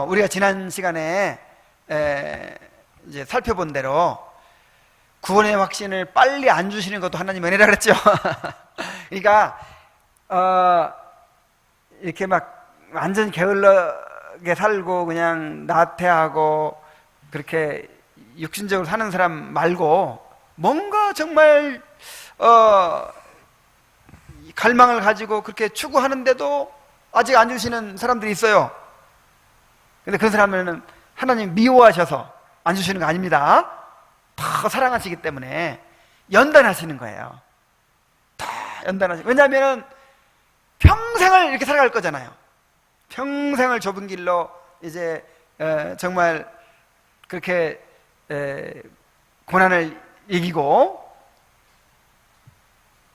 우리가 지난 시간에 이제 살펴본 대로 구원의 확신을 빨리 안 주시는 것도 하나님 은혜라 그랬죠. 그러니까 이렇게 막 완전 게을러게 살고 그냥 나태하고 그렇게 육신적으로 사는 사람 말고 뭔가 정말 갈망을 가지고 그렇게 추구하는데도 아직 안 주시는 사람들이 있어요. 근데 그런 사람은 하나님 미워하셔서 안 주시는 거 아닙니다. 더 사랑하시기 때문에 연단하시는 거예요. 더 연단하시고. 왜냐하면 평생을 이렇게 살아갈 거잖아요. 평생을 좁은 길로 이제 정말 그렇게 고난을 이기고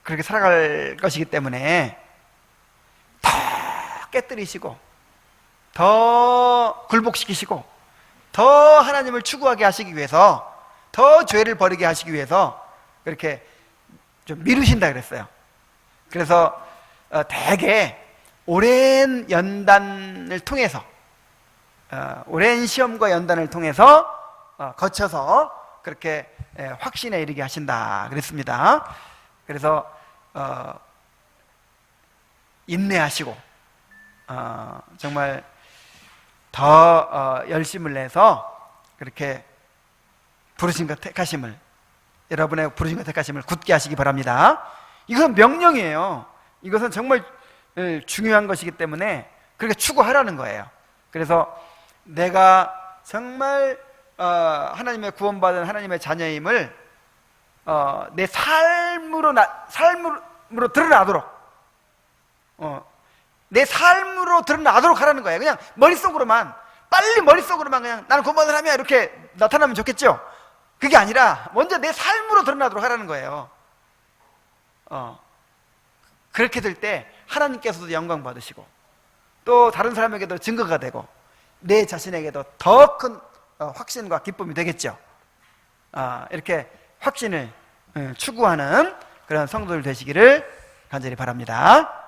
그렇게 살아갈 것이기 때문에 더 깨뜨리시고 더 굴복시키시고 더 하나님을 추구하게 하시기 위해서, 더 죄를 버리게 하시기 위해서 그렇게 좀 미루신다 그랬어요. 그래서 대개 오랜 연단을 통해서, 오랜 시험과 연단을 통해서 거쳐서 그렇게 확신에 이르게 하신다 그랬습니다. 그래서 인내하시고 정말 더 열심을 내서 그렇게 부르심과 택하심을, 여러분의 부르심과 택하심을 굳게 하시기 바랍니다. 이것은 명령이에요. 이것은 정말 중요한 것이기 때문에 그렇게 추구하라는 거예요. 그래서 내가 정말 하나님의 구원받은 하나님의 자녀임을 내 삶으로 드러나도록, 내 삶으로 드러나도록 하라는 거예요. 그냥 머릿속으로만, 빨리 머릿속으로만 그냥 나는 구원받은 사람이야 이렇게 나타나면 좋겠죠. 그게 아니라 먼저 내 삶으로 드러나도록 하라는 거예요. 그렇게 될 때 하나님께서도 영광 받으시고 또 다른 사람에게도 증거가 되고 내 자신에게도 더 큰 확신과 기쁨이 되겠죠. 이렇게 확신을 추구하는 그런 성도들 되시기를 간절히 바랍니다.